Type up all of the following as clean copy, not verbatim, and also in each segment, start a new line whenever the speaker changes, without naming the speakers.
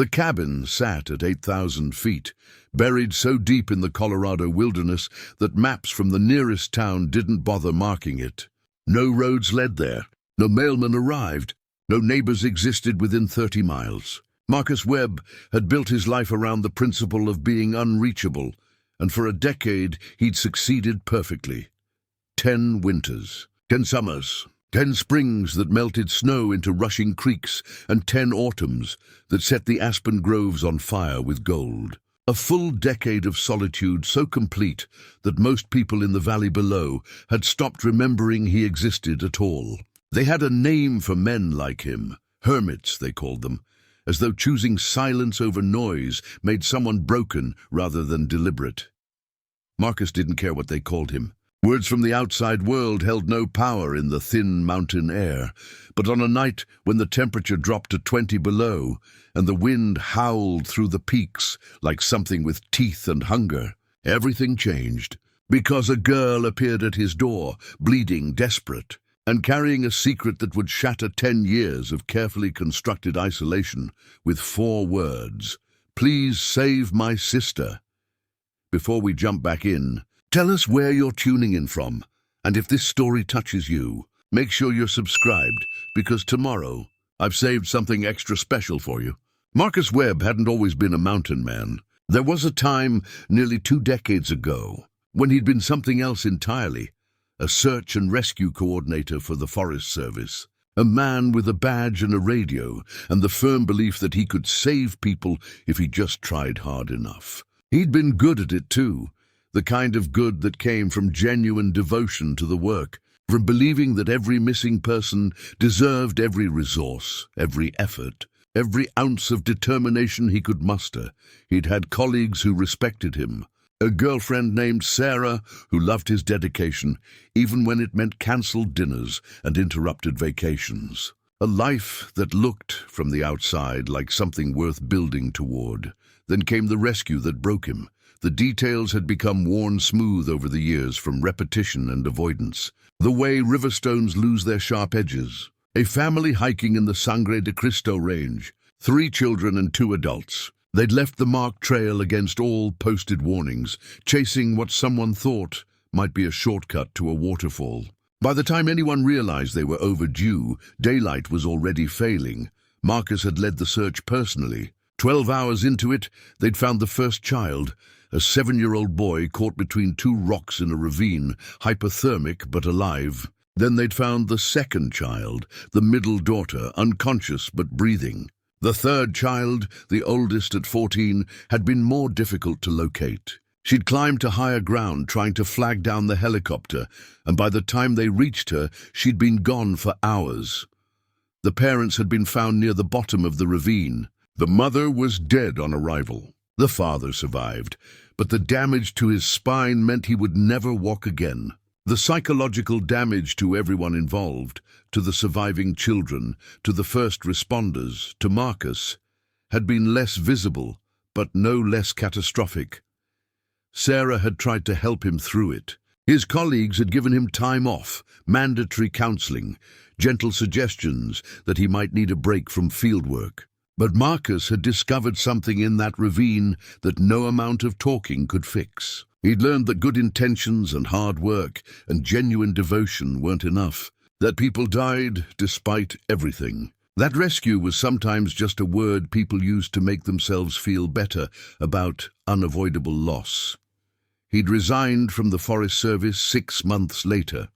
The cabin sat at 8,000 feet, buried so deep in the Colorado wilderness that maps from the nearest town didn't bother marking it. No roads led there, no mailman arrived, no neighbors existed within 30 miles. Marcus Webb had built his life around the principle of being unreachable, and for a decade he'd succeeded perfectly. 10 winters, 10 summers, 10 springs that melted snow into rushing creeks, and 10 autumns that set the aspen groves on fire with gold. A full decade of solitude so complete that most people in the valley below had stopped remembering he existed at all. They had a name for men like him. Hermits, they called them, as though choosing silence over noise made someone broken rather than deliberate. Marcus didn't care what they called him. Words from the outside world held no power in the thin mountain air, but on a night when the temperature dropped to 20 below and the wind howled through the peaks like something with teeth and hunger, everything changed, because a girl appeared at his door, bleeding, desperate, and carrying a secret that would shatter 10 years of carefully constructed isolation with 4 words: "Please save my sister." Before we jump back in, tell us where you're tuning in from, and if this story touches you, make sure you're subscribed, because tomorrow I've saved something extra special for you. Marcus Webb hadn't always been a mountain man. There was a time, nearly 2 decades ago, when he'd been something else entirely, a search and rescue coordinator for the Forest Service, a man with a badge and a radio, and the firm belief that he could save people if he just tried hard enough. He'd been good at it too, the kind of good that came from genuine devotion to the work, from believing that every missing person deserved every resource, every effort, every ounce of determination he could muster. He'd had colleagues who respected him, a girlfriend named Sarah who loved his dedication, even when it meant cancelled dinners and interrupted vacations. A life that looked, from the outside, like something worth building toward. Then came the rescue that broke him. The details had become worn smooth over the years from repetition and avoidance. The way riverstones lose their sharp edges. A family hiking in the Sangre de Cristo Range. 3 children and 2 adults. They'd left the marked trail against all posted warnings, chasing what someone thought might be a shortcut to a waterfall. By the time anyone realized they were overdue, daylight was already failing. Marcus had led the search personally. 12 hours into it, they'd found the first child, a 7-year-old boy caught between 2 rocks in a ravine, hypothermic but alive. Then they'd found the second child, the middle daughter, unconscious but breathing. The third child, the oldest at 14, had been more difficult to locate. She'd climbed to higher ground trying to flag down the helicopter, and by the time they reached her, she'd been gone for hours. The parents had been found near the bottom of the ravine. The mother was dead on arrival. The father survived, but the damage to his spine meant he would never walk again. The psychological damage to everyone involved, to the surviving children, to the first responders, to Marcus, had been less visible, but no less catastrophic. Sarah had tried to help him through it. His colleagues had given him time off, mandatory counseling, gentle suggestions that he might need a break from fieldwork. But Marcus had discovered something in that ravine that no amount of talking could fix. He'd learned that good intentions and hard work and genuine devotion weren't enough, that people died despite everything. That rescue was sometimes just a word people used to make themselves feel better about unavoidable loss. He'd resigned from the Forest Service 6 months later.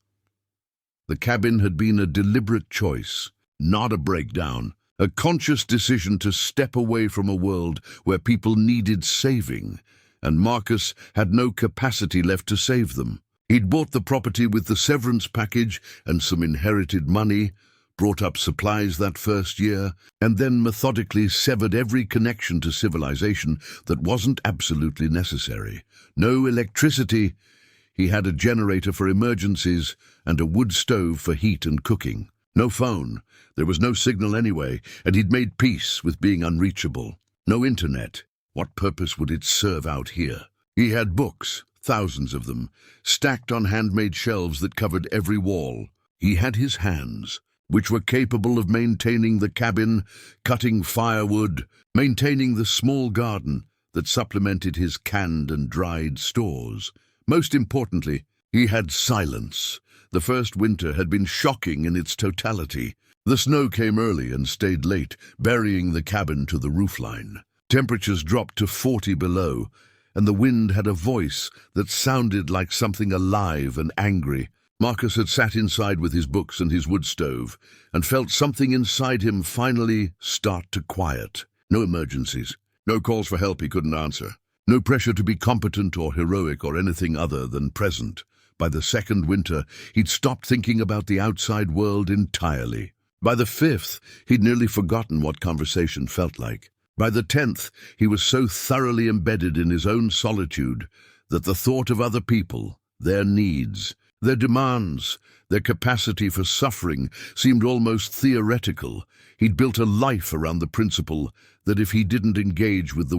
The cabin had been a deliberate choice, not a breakdown. A conscious decision to step away from a world where people needed saving, and Marcus had no capacity left to save them. He'd bought the property with the severance package and some inherited money, brought up supplies that first year, and then methodically severed every connection to civilization that wasn't absolutely necessary. No electricity. He had a generator for emergencies and a wood stove for heat and cooking. No phone. There was no signal anyway, and he'd made peace with being unreachable. No internet. What purpose would it serve out here? He had books, thousands of them, stacked on handmade shelves that covered every wall. He had his hands, which were capable of maintaining the cabin, cutting firewood, maintaining the small garden that supplemented his canned and dried stores. Most importantly, he had silence. The first winter had been shocking in its totality. The snow came early and stayed late, burying the cabin to the roofline. Temperatures dropped to 40 below, and the wind had a voice that sounded like something alive and angry. Marcus had sat inside with his books and his wood stove, and felt something inside him finally start to quiet. No emergencies, no calls for help he couldn't answer, no pressure to be competent or heroic or anything other than present. By the second winter, he'd stopped thinking about the outside world entirely. By the fifth, he'd nearly forgotten what conversation felt like. By the 10th, he was so thoroughly embedded in his own solitude that the thought of other people, their needs, their demands, their capacity for suffering seemed almost theoretical. He'd built a life around the principle that if he didn't engage with the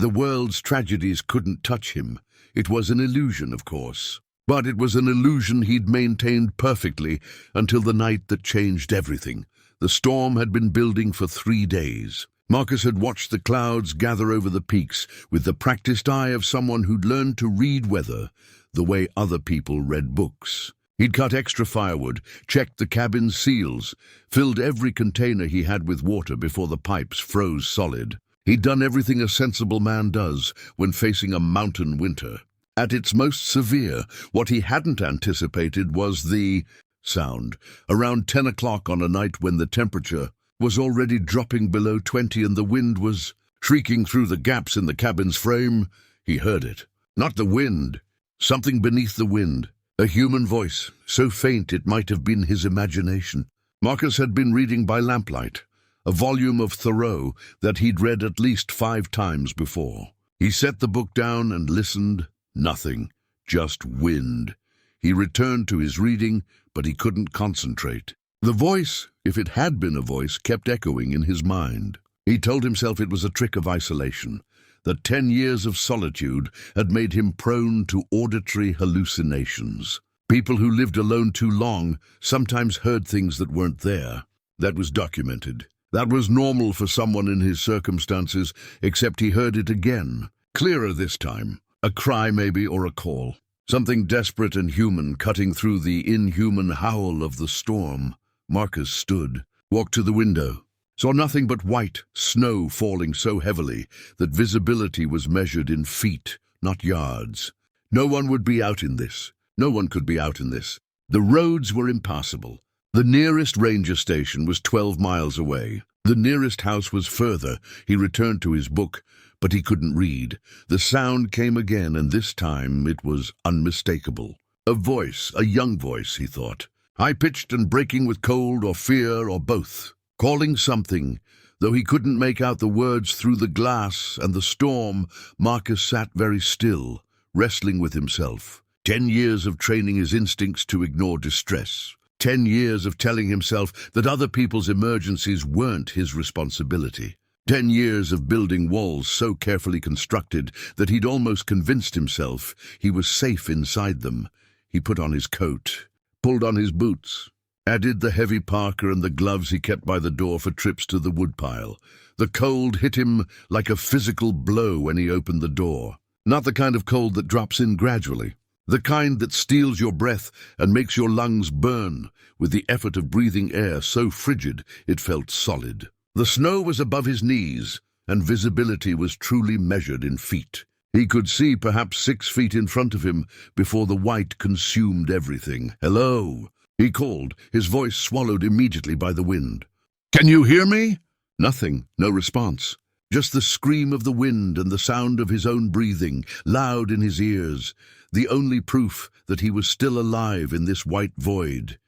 world's tragedies couldn't touch him. It was an illusion, of course. But it was an illusion he'd maintained perfectly until the night that changed everything. The storm had been building for 3 days. Marcus had watched the clouds gather over the peaks with the practiced eye of someone who'd learned to read weather the way other people read books. He'd cut extra firewood, checked the cabin's seals, filled every container he had with water before the pipes froze solid. He'd done everything a sensible man does when facing a mountain winter. At its most severe, what he hadn't anticipated was the sound. Around 10 o'clock on a night when the temperature was already dropping below 20 and the wind was shrieking through the gaps in the cabin's frame, he heard it. Not the wind. Something beneath the wind. A human voice, so faint it might have been his imagination. Marcus had been reading by lamplight, a volume of Thoreau that he'd read at least 5 times before. He set the book down and listened. Nothing, just wind. He returned to his reading, but he couldn't concentrate. The voice, if it had been a voice, kept echoing in his mind. He told himself it was a trick of isolation, that 10 years of solitude had made him prone to auditory hallucinations. People who lived alone too long sometimes heard things that weren't there. That was documented. That was normal for someone in his circumstances, except he heard it again, clearer this time. A cry maybe, or a call. Something desperate and human cutting through the inhuman howl of the storm. Marcus stood, walked to the window, saw nothing but white snow falling so heavily that visibility was measured in feet, not yards. No one would be out in this. No one could be out in this. The roads were impassable. The nearest ranger station was 12 miles away. The nearest house was further. He returned to his book, but he couldn't read. The sound came again, and this time it was unmistakable. A voice, a young voice, he thought, high-pitched and breaking with cold or fear or both, calling something. Though he couldn't make out the words through the glass and the storm, Marcus sat very still, wrestling with himself. 10 years of training his instincts to ignore distress. 10 years of telling himself that other people's emergencies weren't his responsibility. 10 years of building walls so carefully constructed that he'd almost convinced himself he was safe inside them. He put on his coat, pulled on his boots, added the heavy parka and the gloves he kept by the door for trips to the woodpile. The cold hit him like a physical blow when he opened the door. Not the kind of cold that drops in gradually. The kind that steals your breath and makes your lungs burn with the effort of breathing air so frigid it felt solid. The snow was above his knees, and visibility was truly measured in feet. He could see perhaps 6 feet in front of him before the white consumed everything. "Hello," he called, his voice swallowed immediately by the wind. "Can you hear me?" Nothing, no response. Just the scream of the wind and the sound of his own breathing, loud in his ears, the only proof that he was still alive in this white void.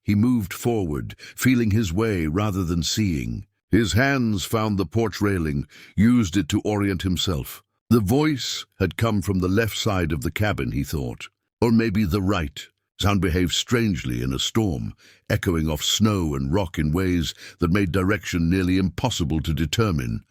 He moved forward, feeling his way rather than seeing. His hands found the porch railing, used it to orient himself. The voice had come from the left side of the cabin, he thought, or maybe the right. Sound behaved strangely in a storm, echoing off snow and rock in ways that made direction nearly impossible to determine.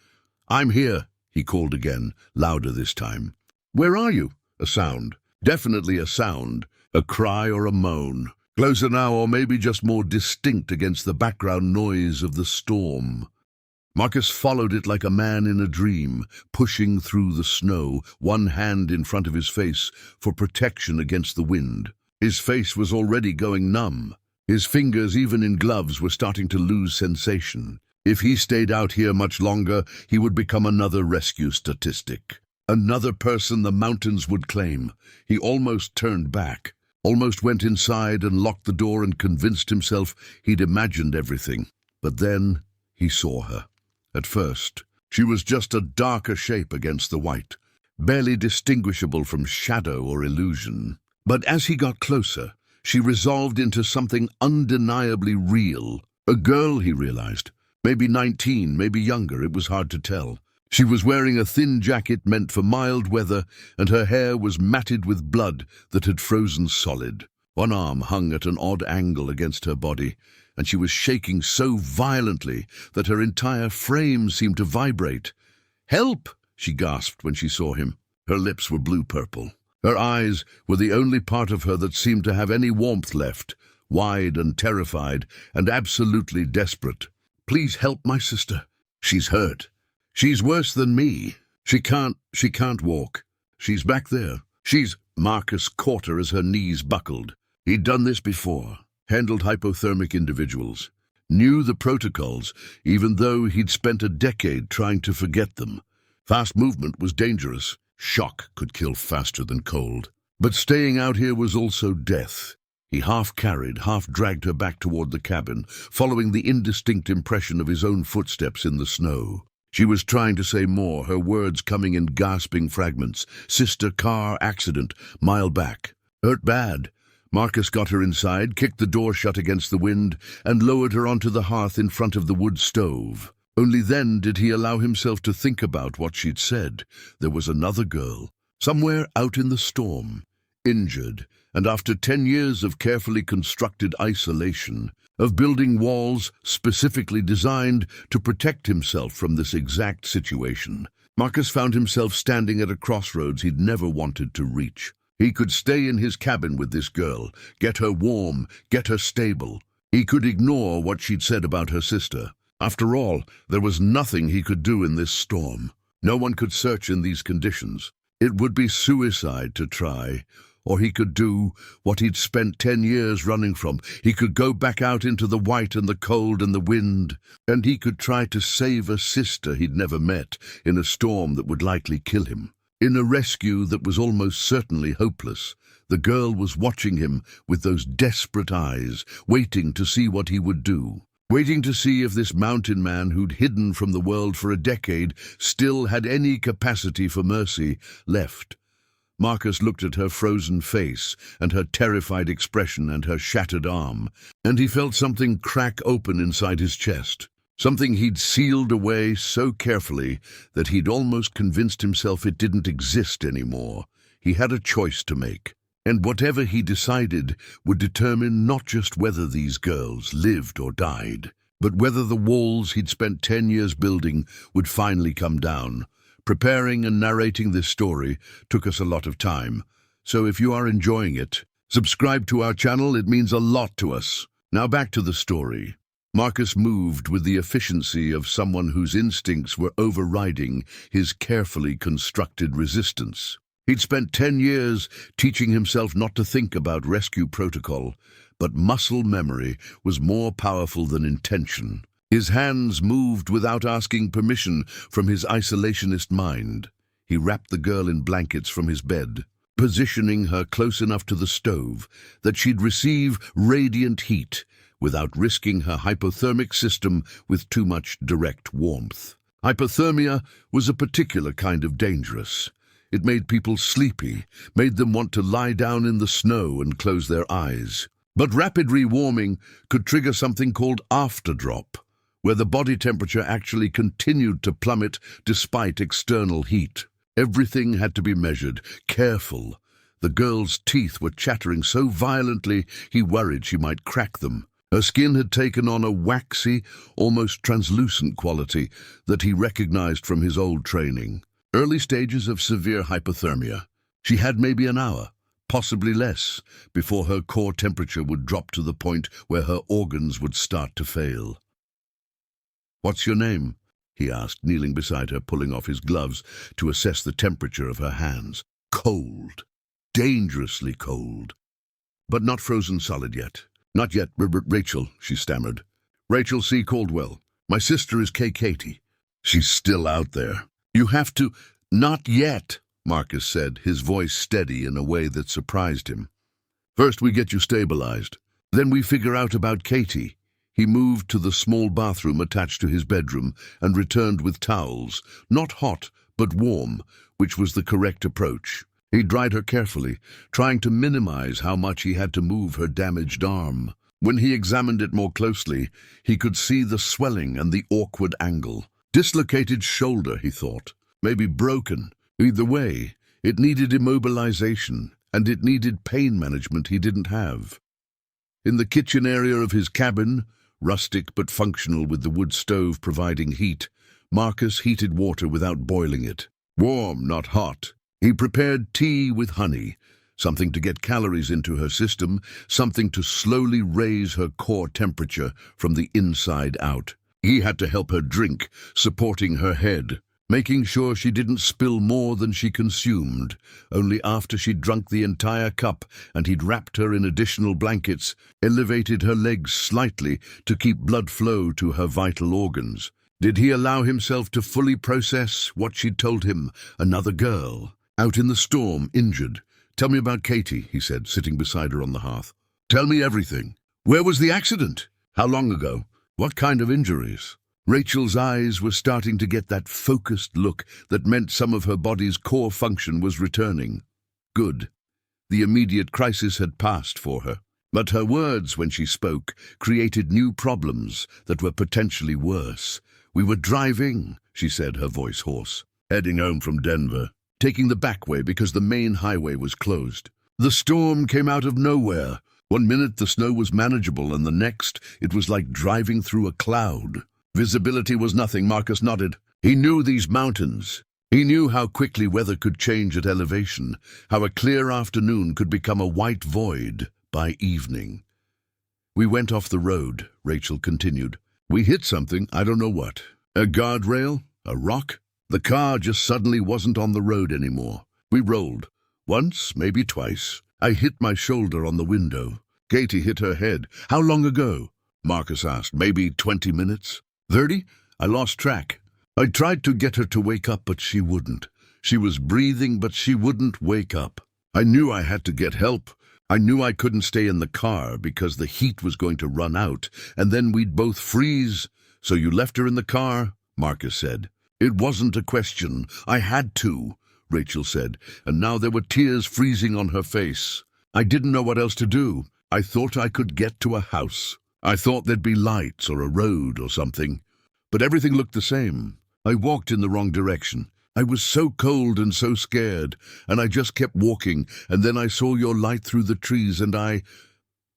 "I'm here," he called again, louder this time. "Where are you?" A sound. Definitely a sound. A cry or a moan. Closer now, or maybe just more distinct against the background noise of the storm. Marcus followed it like a man in a dream, pushing through the snow, one hand in front of his face for protection against the wind. His face was already going numb. His fingers, even in gloves, were starting to lose sensation. If he stayed out here much longer, he would become another rescue statistic. Another person the mountains would claim. He almost turned back, almost went inside and locked the door and convinced himself he'd imagined everything. But then he saw her. At first, she was just a darker shape against the white, barely distinguishable from shadow or illusion. But as he got closer, she resolved into something undeniably real. A girl, he realized. Maybe 19, maybe younger, it was hard to tell. She was wearing a thin jacket meant for mild weather, and her hair was matted with blood that had frozen solid. One arm hung at an odd angle against her body, and she was shaking so violently that her entire frame seemed to vibrate. "Help!" she gasped when she saw him. Her lips were blue-purple. Her eyes were the only part of her that seemed to have any warmth left, wide and terrified and absolutely desperate. "Please help my sister. She's hurt. She's worse than me. She can't walk. She's back there. Marcus caught her as her knees buckled. He'd done this before. Handled hypothermic individuals, knew the protocols, even though he'd spent a decade trying to forget them. Fast movement was dangerous. Shock could kill faster than cold. But staying out here was also death. He half-carried, half-dragged her back toward the cabin, following the indistinct impression of his own footsteps in the snow. She was trying to say more, her words coming in gasping fragments. "Sister, car, accident, mile back. Hurt bad." Marcus got her inside, kicked the door shut against the wind, and lowered her onto the hearth in front of the wood stove. Only then did he allow himself to think about what she'd said. There was another girl, somewhere out in the storm, injured, and after 10 years of carefully constructed isolation, of building walls specifically designed to protect himself from this exact situation, Marcus found himself standing at a crossroads he'd never wanted to reach. He could stay in his cabin with this girl, get her warm, get her stable. He could ignore what she'd said about her sister. After all, there was nothing he could do in this storm. No one could search in these conditions. It would be suicide to try, or he could do what he'd spent 10 years running from. He could go back out into the white and the cold and the wind, and he could try to save a sister he'd never met in a storm that would likely kill him. In a rescue that was almost certainly hopeless, the girl was watching him with those desperate eyes, waiting to see what he would do, waiting to see if this mountain man who'd hidden from the world for a decade still had any capacity for mercy left. Marcus looked at her frozen face and her terrified expression and her shattered arm, and he felt something crack open inside his chest. Something he'd sealed away so carefully that he'd almost convinced himself it didn't exist anymore. He had a choice to make, and whatever he decided would determine not just whether these girls lived or died, but whether the walls he'd spent 10 years building would finally come down. Preparing and narrating this story took us a lot of time, so if you are enjoying it, subscribe to our channel. It means a lot to us. Now back to the story. Marcus moved with the efficiency of someone whose instincts were overriding his carefully constructed resistance. He'd spent 10 years teaching himself not to think about rescue protocol, but muscle memory was more powerful than intention. His hands moved without asking permission from his isolationist mind. He wrapped the girl in blankets from his bed, positioning her close enough to the stove that she'd receive radiant heat, without risking her hypothermic system with too much direct warmth. Hypothermia was a particular kind of dangerous. It made people sleepy, made them want to lie down in the snow and close their eyes. But rapid rewarming could trigger something called afterdrop, where the body temperature actually continued to plummet despite external heat. Everything had to be measured, careful. The girl's teeth were chattering so violently he worried she might crack them. Her skin had taken on a waxy, almost translucent quality that he recognized from his old training. Early stages of severe hypothermia. She had maybe an hour, possibly less, before her core temperature would drop to the point where her organs would start to fail. "What's your name?" he asked, kneeling beside her, pulling off his gloves to assess the temperature of her hands. Cold. Dangerously cold. But not frozen solid yet. "Not yet, Rachel," she stammered. "Rachel C. Caldwell. My sister is Katie." "She's still out there." "You have to—" "Not yet," Marcus said, his voice steady in a way that surprised him. "First we get you stabilized. Then we figure out about Katie." He moved to the small bathroom attached to his bedroom and returned with towels, not hot, but warm, which was the correct approach. He dried her carefully, trying to minimize how much he had to move her damaged arm. When he examined it more closely, he could see the swelling and the awkward angle. Dislocated shoulder, he thought. Maybe broken. Either way, it needed immobilization, and it needed pain management he didn't have. In the kitchen area of his cabin, rustic but functional with the wood stove providing heat, Marcus heated water without boiling it. Warm, not hot. He prepared tea with honey, something to get calories into her system, something to slowly raise her core temperature from the inside out. He had to help her drink, supporting her head, making sure she didn't spill more than she consumed. Only after she'd drunk the entire cup and he'd wrapped her in additional blankets, elevated her legs slightly to keep blood flow to her vital organs. Did he allow himself to fully process what she'd told him? Another girl, out in the storm, injured. "Tell me about Katie," he said, sitting beside her on the hearth. "Tell me everything. Where was the accident? How long ago? What kind of injuries?" Rachel's eyes were starting to get that focused look that meant some of her body's core function was returning. Good. The immediate crisis had passed for her. But her words, when she spoke, created new problems that were potentially worse. "We were driving," she said, her voice hoarse, "heading home from Denver, taking the back way because the main highway was closed. The storm came out of nowhere. One minute the snow was manageable, and the next it was like driving through a cloud. Visibility was nothing." Marcus nodded. He knew these mountains. He knew how quickly weather could change at elevation, how a clear afternoon could become a white void by evening. "We went off the road," Rachel continued. "We hit something, I don't know what. A guardrail? A rock? The car just suddenly wasn't on the road anymore. We rolled. Once, maybe twice. I hit my shoulder on the window. Katie hit her head." "How long ago?" Marcus asked. "Maybe 20 minutes? 30? I lost track. I tried to get her to wake up, but she wouldn't. She was breathing, but she wouldn't wake up. I knew I had to get help. I knew I couldn't stay in the car because the heat was going to run out, and then we'd both freeze." "So you left her in the car?" Marcus said. "It wasn't a question. I had to," Rachel said, and now there were tears freezing on her face. "I didn't know what else to do. I thought I could get to a house. I thought there'd be lights or a road or something. But everything looked the same. I walked in the wrong direction. I was so cold and so scared, and I just kept walking, and then I saw your light through the trees, and I—"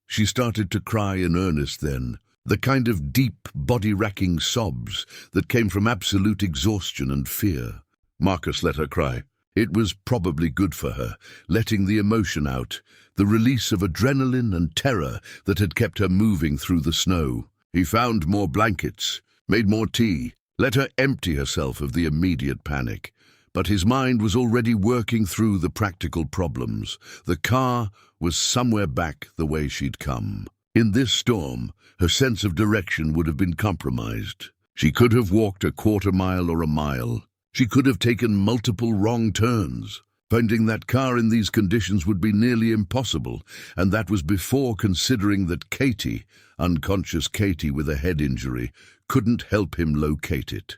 She started to cry in earnest then, the kind of deep, body-racking sobs that came from absolute exhaustion and fear. Marcus let her cry. It was probably good for her, letting the emotion out, the release of adrenaline and terror that had kept her moving through the snow. He found more blankets, made more tea, let her empty herself of the immediate panic. But his mind was already working through the practical problems. The car was somewhere back the way she'd come. In this storm, her sense of direction would have been compromised. She could have walked a quarter mile or a mile. She could have taken multiple wrong turns. Finding that car in these conditions would be nearly impossible, and that was before considering that Katie, unconscious Katie with a head injury, couldn't help him locate it.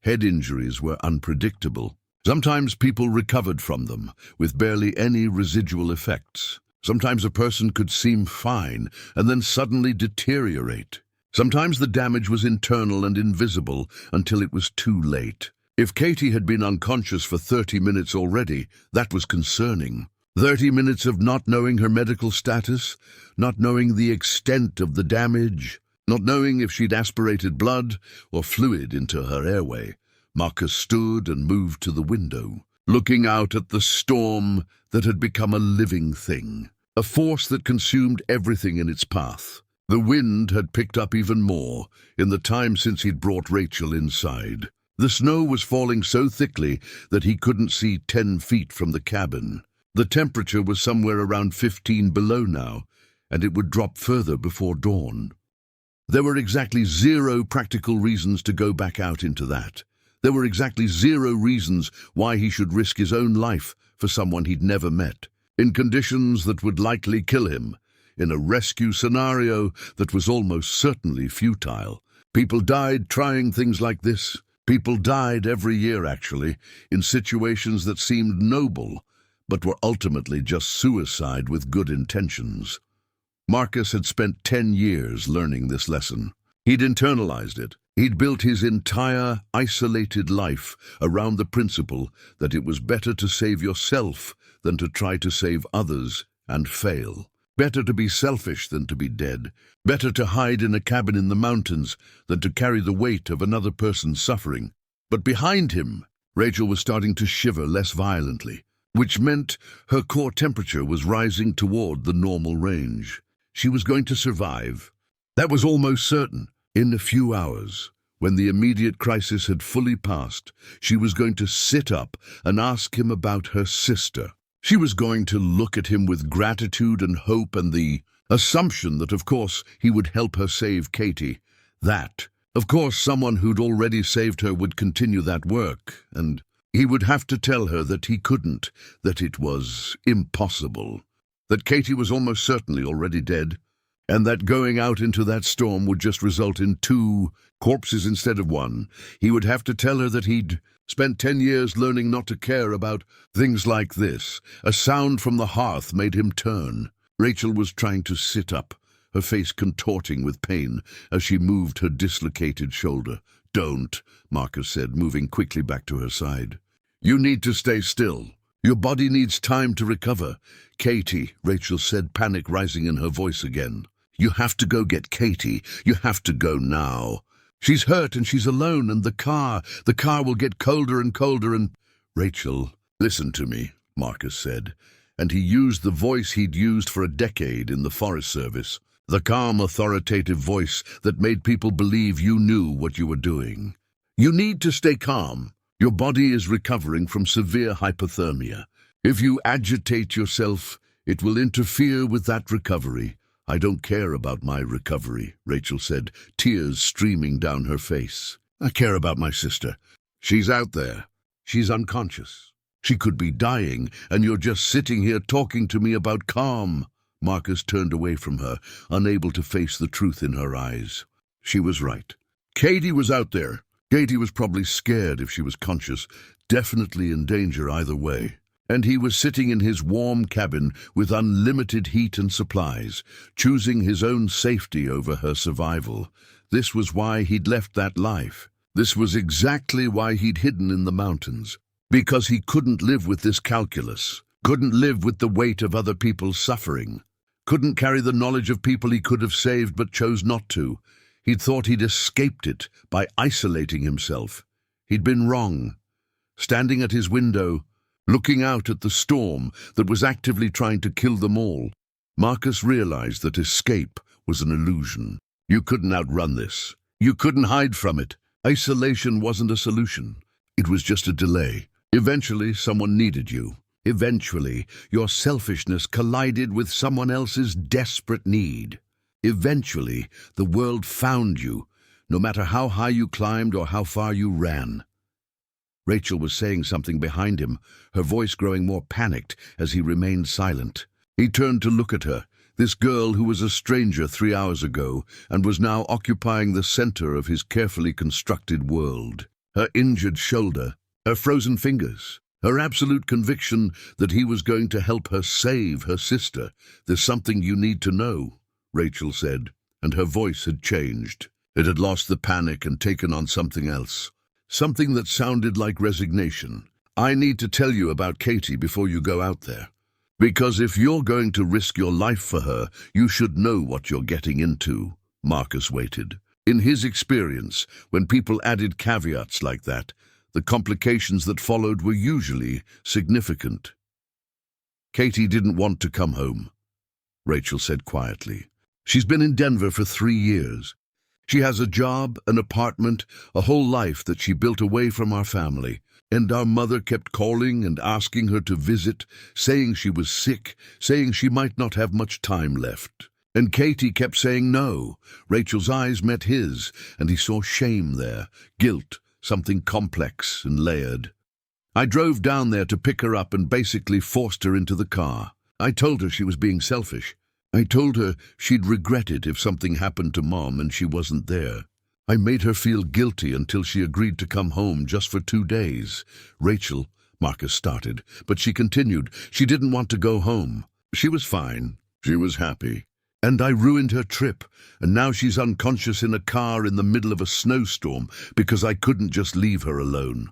Head injuries were unpredictable. Sometimes people recovered from them, with barely any residual effects. Sometimes a person could seem fine, and then suddenly deteriorate. Sometimes the damage was internal and invisible until it was too late. If Katie had been unconscious for 30 minutes already, that was concerning. 30 minutes of not knowing her medical status, not knowing the extent of the damage, not knowing if she'd aspirated blood or fluid into her airway. Marcus stood and moved to the window. looking out at the storm that had become a living thing, a force that consumed everything in its path. The wind had picked up even more in the time since he'd brought Rachel inside. The snow was falling so thickly that he couldn't see 10 feet from the cabin. The temperature was somewhere around 15 below now, and it would drop further before dawn. There were exactly 0 practical reasons to go back out into that. There were exactly 0 reasons why he should risk his own life for someone he'd never met, in conditions that would likely kill him, in a rescue scenario that was almost certainly futile. People died trying things like this. People died every year, actually, in situations that seemed noble, but were ultimately just suicide with good intentions. Marcus had spent 10 years learning this lesson. He'd internalized it. He'd built his entire isolated life around the principle that it was better to save yourself than to try to save others and fail. Better to be selfish than to be dead. Better to hide in a cabin in the mountains than to carry the weight of another person's suffering. But behind him, Rachel was starting to shiver less violently, which meant her core temperature was rising toward the normal range. She was going to survive. That was almost certain. In a few hours, when the immediate crisis had fully passed, she was going to sit up and ask him about her sister. She was going to look at him with gratitude and hope and the assumption that, of course, he would help her save Katie. That, of course, someone who'd already saved her would continue that work, and he would have to tell her that he couldn't, that it was impossible, that Katie was almost certainly already dead, and that going out into that storm would just result in 2 corpses instead of 1. He would have to tell her that he'd spent 10 years learning not to care about things like this. A sound from the hearth made him turn. Rachel was trying to sit up, her face contorting with pain as she moved her dislocated shoulder. "Don't," Marcus said, moving quickly back to her side. "You need to stay still. Your body needs time to recover." "Katie," Rachel said, panic rising in her voice again. "You have to go get Katie. You have to go now. She's hurt and she's alone, and the car will get colder and colder and—" "Rachel, listen to me," Marcus said, and he used the voice he'd used for a decade in the Forest Service, the calm, authoritative voice that made people believe you knew what you were doing. "You need to stay calm. Your body is recovering from severe hypothermia. If you agitate yourself, it will interfere with that recovery." "I don't care about my recovery," Rachel said, tears streaming down her face. "I care about my sister. She's out there. She's unconscious. She could be dying, and you're just sitting here talking to me about calm." Marcus turned away from her, unable to face the truth in her eyes. She was right. Katie was out there. Katie was probably scared if she was conscious, definitely in danger either way. And he was sitting in his warm cabin with unlimited heat and supplies, choosing his own safety over her survival. This was why he'd left that life. This was exactly why he'd hidden in the mountains. Because he couldn't live with this calculus, couldn't live with the weight of other people's suffering, couldn't carry the knowledge of people he could have saved but chose not to. He'd thought he'd escaped it by isolating himself. He'd been wrong. Standing at his window, looking out at the storm that was actively trying to kill them all, Marcus realized that escape was an illusion. You couldn't outrun this. You couldn't hide from it. Isolation wasn't a solution. It was just a delay. Eventually, someone needed you. Eventually, your selfishness collided with someone else's desperate need. Eventually, the world found you, no matter how high you climbed or how far you ran. Rachel was saying something behind him, her voice growing more panicked as he remained silent. He turned to look at her, this girl who was a stranger 3 hours ago and was now occupying the center of his carefully constructed world. Her injured shoulder, her frozen fingers, her absolute conviction that he was going to help her save her sister. "There's something you need to know," Rachel said, and her voice had changed. It had lost the panic and taken on something else. Something that sounded like resignation. "I need to tell you about Katie before you go out there. Because if you're going to risk your life for her, you should know what you're getting into." Marcus waited. In his experience, when people added caveats like that, The complications that followed were usually significant. Katie didn't want to come home, Rachel said quietly. She's been in Denver for 3 years. She has a job, an apartment, a whole life that she built away from our family. And our mother kept calling and asking her to visit, saying she was sick, saying she might not have much time left. And Katie kept saying no. Rachel's eyes met his, and he saw shame there, guilt, something complex and layered. I drove down there to pick her up and basically forced her into the car. I told her she was being selfish. I told her she'd regret it if something happened to Mom and she wasn't there. I made her feel guilty until she agreed to come home just for 2 days. Rachel, Marcus started, but she continued. She didn't want to go home. She was fine. She was happy. And I ruined her trip, and now she's unconscious in a car in the middle of a snowstorm because I couldn't just leave her alone.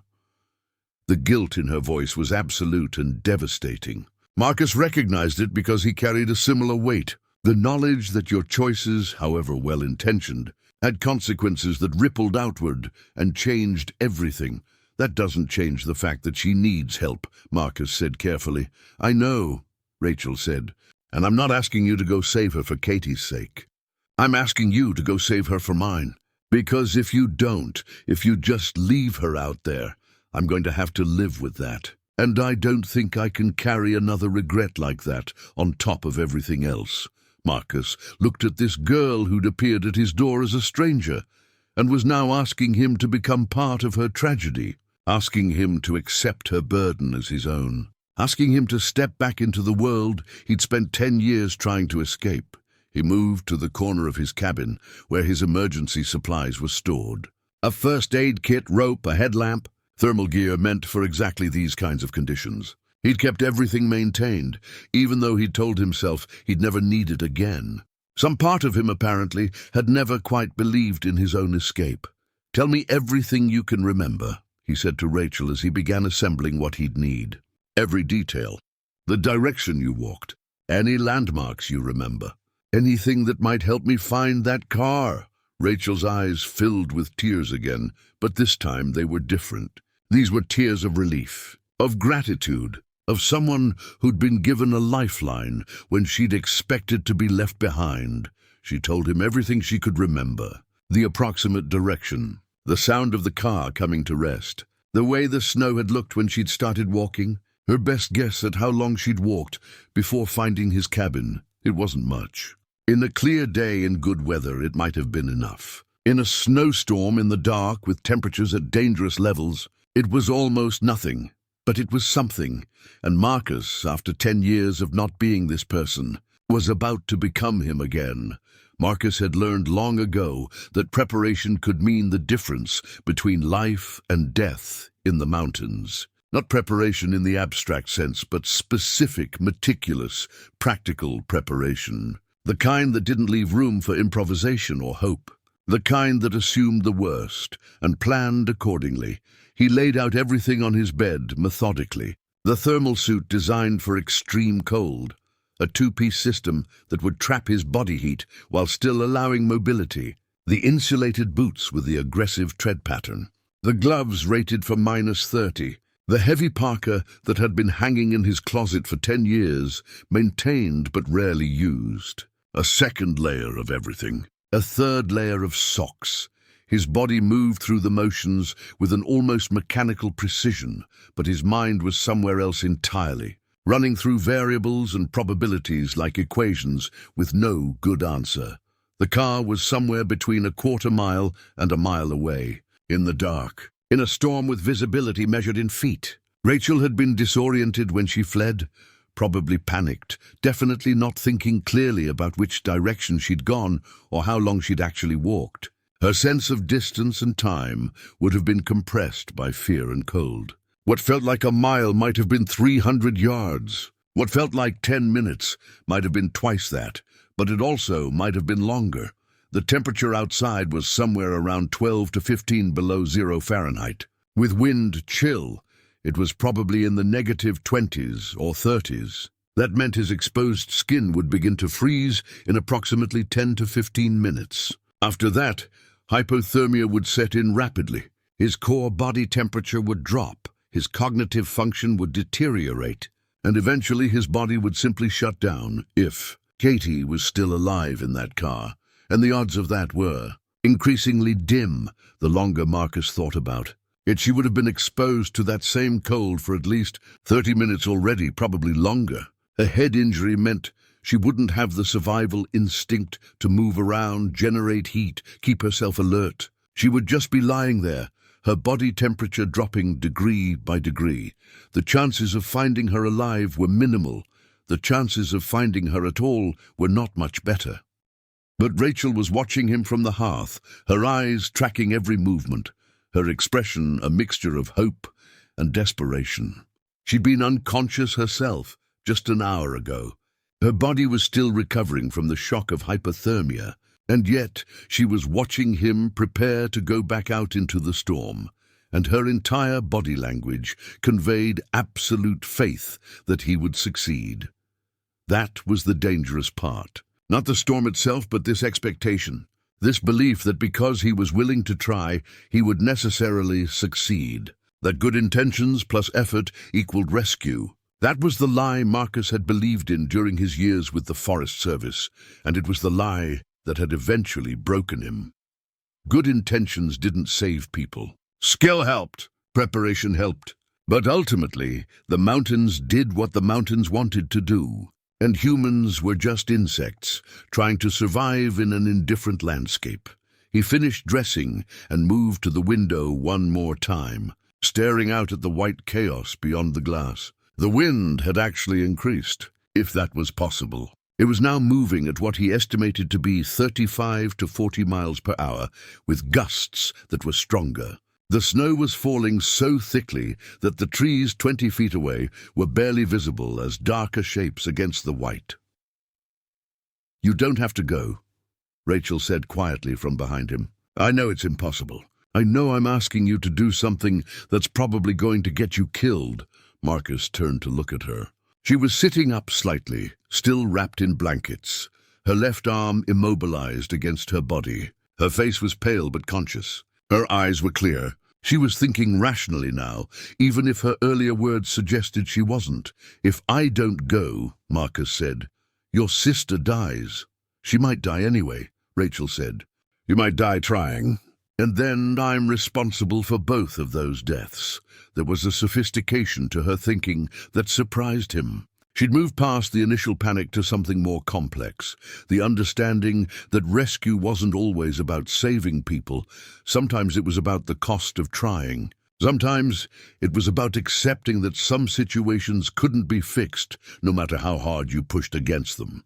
The guilt in her voice was absolute and devastating. Marcus recognized it because he carried a similar weight. The knowledge that your choices, however well-intentioned, had consequences that rippled outward and changed everything. That doesn't change the fact that she needs help, Marcus said carefully. I know, Rachel said, and I'm not asking you to go save her for Katie's sake. I'm asking you to go save her for mine. Because if you don't, if you just leave her out there, I'm going to have to live with that. And I don't think I can carry another regret like that on top of everything else. Marcus looked at this girl who'd appeared at his door as a stranger and was now asking him to become part of her tragedy, asking him to accept her burden as his own, asking him to step back into the world he'd spent 10 years trying to escape. He moved to the corner of his cabin where his emergency supplies were stored. A first aid kit, rope, a headlamp, thermal gear meant for exactly these kinds of conditions. He'd kept everything maintained, even though he'd told himself he'd never need it again. Some part of him, apparently, had never quite believed in his own escape. Tell me everything you can remember, he said to Rachel as he began assembling what he'd need. Every detail. The direction you walked. Any landmarks you remember. Anything that might help me find that car. Rachel's eyes filled with tears again, but this time they were different. These were tears of relief, of gratitude, of someone who'd been given a lifeline when she'd expected to be left behind. She told him everything she could remember. The approximate direction, the sound of the car coming to rest, the way the snow had looked when she'd started walking, her best guess at how long she'd walked before finding his cabin. It wasn't much. In a clear day in good weather, it might have been enough. In a snowstorm in the dark with temperatures at dangerous levels, it was almost nothing. But it was something, and Marcus, after 10 years of not being this person, was about to become him again. Marcus had learned long ago that preparation could mean the difference between life and death in the mountains. Not preparation in the abstract sense, but specific, meticulous, practical preparation. The kind that didn't leave room for improvisation or hope. The kind that assumed the worst and planned accordingly. He laid out everything on his bed methodically. The thermal suit designed for extreme cold. A 2-piece system that would trap his body heat while still allowing mobility. The insulated boots with the aggressive tread pattern. The gloves rated for -30. The heavy parka that had been hanging in his closet for 10 years, maintained but rarely used. A second layer of everything. A third layer of socks. His body moved through the motions with an almost mechanical precision, but his mind was somewhere else entirely, running through variables and probabilities like equations with no good answer. The car was somewhere between a 1/4 mile and a mile away, in the dark, in a storm with visibility measured in feet. Rachel had been disoriented when she fled, probably panicked, definitely not thinking clearly about which direction she'd gone or how long she'd actually walked. Her sense of distance and time would have been compressed by fear and cold. What felt like a mile might have been 300 yards. What felt like 10 minutes might have been twice that, but it also might have been longer. The temperature outside was somewhere around 12 to 15 below 0 Fahrenheit. With wind chill, it was probably in the -20s or 30s. That meant his exposed skin would begin to freeze in approximately 10 to 15 minutes. After that, hypothermia would set in rapidly. His core body temperature would drop, his cognitive function would deteriorate, and eventually his body would simply shut down if Katie was still alive in that car, and the odds of that were increasingly dim the longer Marcus thought about. Yet she would have been exposed to that same cold for at least 30 minutes already, probably longer. A head injury meant she wouldn't have the survival instinct to move around, generate heat, keep herself alert. She would just be lying there, her body temperature dropping degree by degree. The chances of finding her alive were minimal. The chances of finding her at all were not much better. But Rachel was watching him from the hearth, her eyes tracking every movement, her expression a mixture of hope and desperation. She'd been unconscious herself just an hour ago. Her body was still recovering from the shock of hypothermia, and yet she was watching him prepare to go back out into the storm, and her entire body language conveyed absolute faith that he would succeed. That was the dangerous part. Not the storm itself, but this expectation, this belief that because he was willing to try, he would necessarily succeed, that good intentions plus effort equaled rescue. That was the lie Marcus had believed in during his years with the Forest Service, and it was the lie that had eventually broken him. Good intentions didn't save people. Skill helped, preparation helped, but ultimately the mountains did what the mountains wanted to do. And humans were just insects, trying to survive in an indifferent landscape. He finished dressing and moved to the window one more time, staring out at the white chaos beyond the glass. The wind had actually increased, if that was possible. It was now moving at what he estimated to be 35 to 40 miles per hour, with gusts that were stronger. The snow was falling so thickly that the trees 20 feet away were barely visible as darker shapes against the white. "You don't have to go," Rachel said quietly from behind him. "I know it's impossible. I know I'm asking you to do something that's probably going to get you killed." Marcus turned to look at her. She was sitting up slightly, still wrapped in blankets, her left arm immobilized against her body. Her face was pale but conscious. Her eyes were clear. She was thinking rationally now, even if her earlier words suggested she wasn't. "If I don't go," Marcus said, "your sister dies." "She might die anyway," Rachel said. "You might die trying. And then I'm responsible for both of those deaths." There was a sophistication to her thinking that surprised him. She'd moved past the initial panic to something more complex, the understanding that rescue wasn't always about saving people. Sometimes it was about the cost of trying. Sometimes it was about accepting that some situations couldn't be fixed, no matter how hard you pushed against them.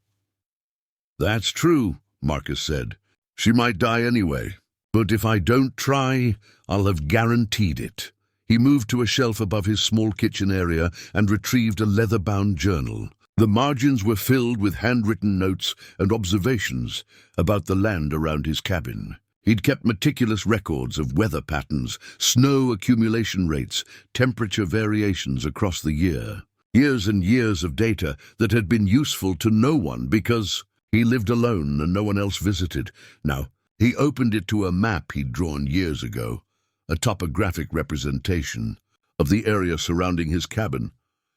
"That's true," Marcus said. "She might die anyway. But if I don't try, I'll have guaranteed it." He moved to a shelf above his small kitchen area and retrieved a leather-bound journal. The margins were filled with handwritten notes and observations about the land around his cabin. He'd kept meticulous records of weather patterns, snow accumulation rates, temperature variations across the year. Years and years of data that had been useful to no one because he lived alone and no one else visited. Now, he opened it to a map he'd drawn years ago, a topographic representation of the area surrounding his cabin,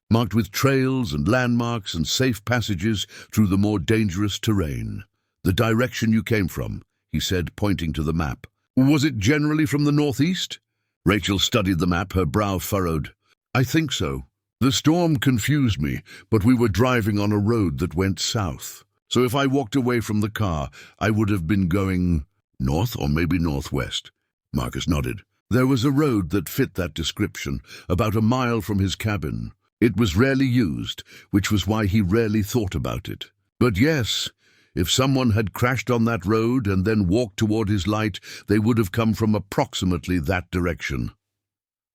marked with trails and landmarks and safe passages through the more dangerous terrain. "The direction you came from," he said, pointing to the map. "Was it generally from the northeast?" Rachel studied the map, her brow furrowed. "I think so. The storm confused me, but we were driving on a road that went south. So if I walked away from the car, I would have been going north or maybe northwest." Marcus nodded. There was a road that fit that description, about a mile from his cabin. It was rarely used, which was why he rarely thought about it. But yes, if someone had crashed on that road and then walked toward his light, they would have come from approximately that direction.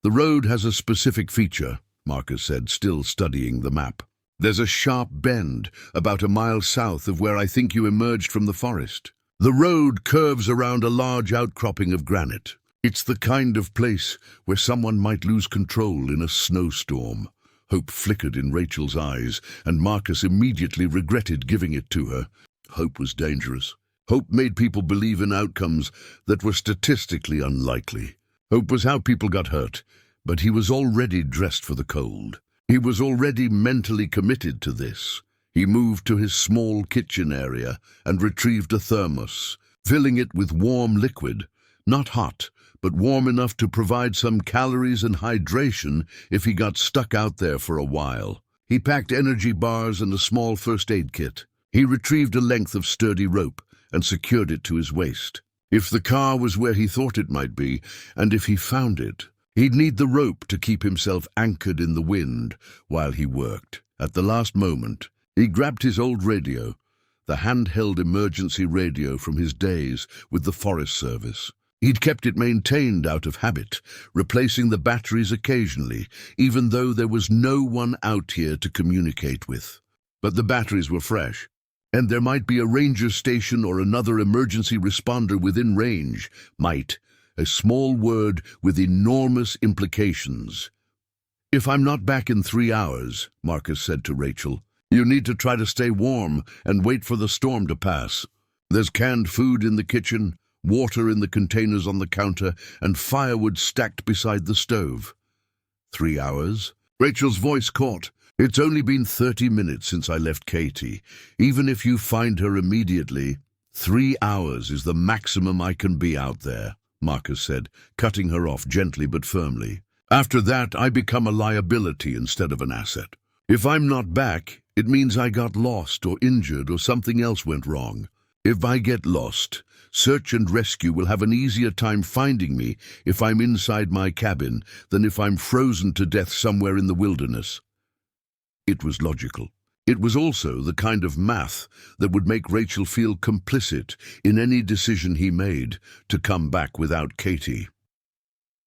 "The road has a specific feature," Marcus said, still studying the map. "There's a sharp bend about a mile south of where I think you emerged from the forest. The road curves around a large outcropping of granite. It's the kind of place where someone might lose control in a snowstorm." Hope flickered in Rachel's eyes, and Marcus immediately regretted giving it to her. Hope was dangerous. Hope made people believe in outcomes that were statistically unlikely. Hope was how people got hurt, but he was already dressed for the cold. He was already mentally committed to this. He moved to his small kitchen area and retrieved a thermos, filling it with warm liquid, not hot, but warm enough to provide some calories and hydration if he got stuck out there for a while. He packed energy bars and a small first aid kit. He retrieved a length of sturdy rope and secured it to his waist. If the car was where he thought it might be, and if he found it, he'd need the rope to keep himself anchored in the wind while he worked. At the last moment, he grabbed his old radio, the handheld emergency radio from his days with the Forest Service. He'd kept it maintained out of habit, replacing the batteries occasionally, even though there was no one out here to communicate with. But the batteries were fresh, and there might be a ranger station or another emergency responder within range. Might, a small word with enormous implications. "If I'm not back in 3 hours," Marcus said to Rachel, "you need to try to stay warm and wait for the storm to pass. There's canned food in the kitchen, water in the containers on the counter, and firewood stacked beside the stove." 3 hours? Rachel's voice caught. "It's only been 30 minutes since I left Katie. Even if you find her immediately, 3 hours is the maximum I can be out there," Marcus said, cutting her off gently but firmly. "After that, I become a liability instead of an asset. If I'm not back, it means I got lost or injured or something else went wrong. If I get lost, search and rescue will have an easier time finding me if I'm inside my cabin than if I'm frozen to death somewhere in the wilderness." It was logical. It was also the kind of math that would make Rachel feel complicit in any decision he made to come back without Katie.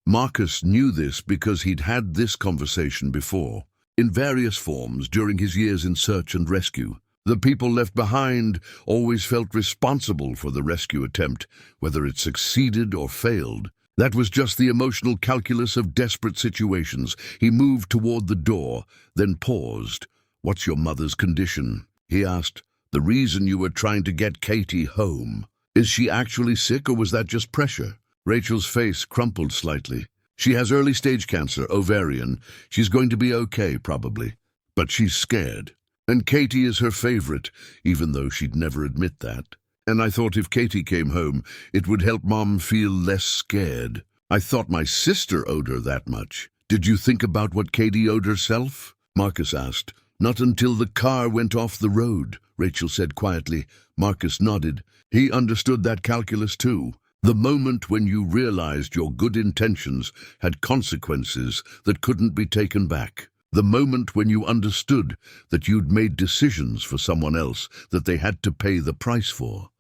Marcus knew this because he'd had this conversation before, in various forms during his years in search and rescue. The people left behind always felt responsible for the rescue attempt, whether it succeeded or failed. That was just the emotional calculus of desperate situations. He moved toward the door, then paused. "What's your mother's condition?" he asked. "The reason you were trying to get Katie home. Is she actually sick, or was that just pressure?" Rachel's face crumpled slightly. "She has early-stage cancer, ovarian. She's going to be okay, probably. But she's scared. And Katie is her favorite, even though she'd never admit that. And I thought if Katie came home, it would help Mom feel less scared. I thought my sister owed her that much. Did you think about what Katie owed herself?" Marcus asked. "Not until the car went off the road," Rachel said quietly. Marcus nodded. He understood that calculus too. The moment when you realized your good intentions had consequences that couldn't be taken back. The moment when you understood that you'd made decisions for someone else that they had to pay the price for.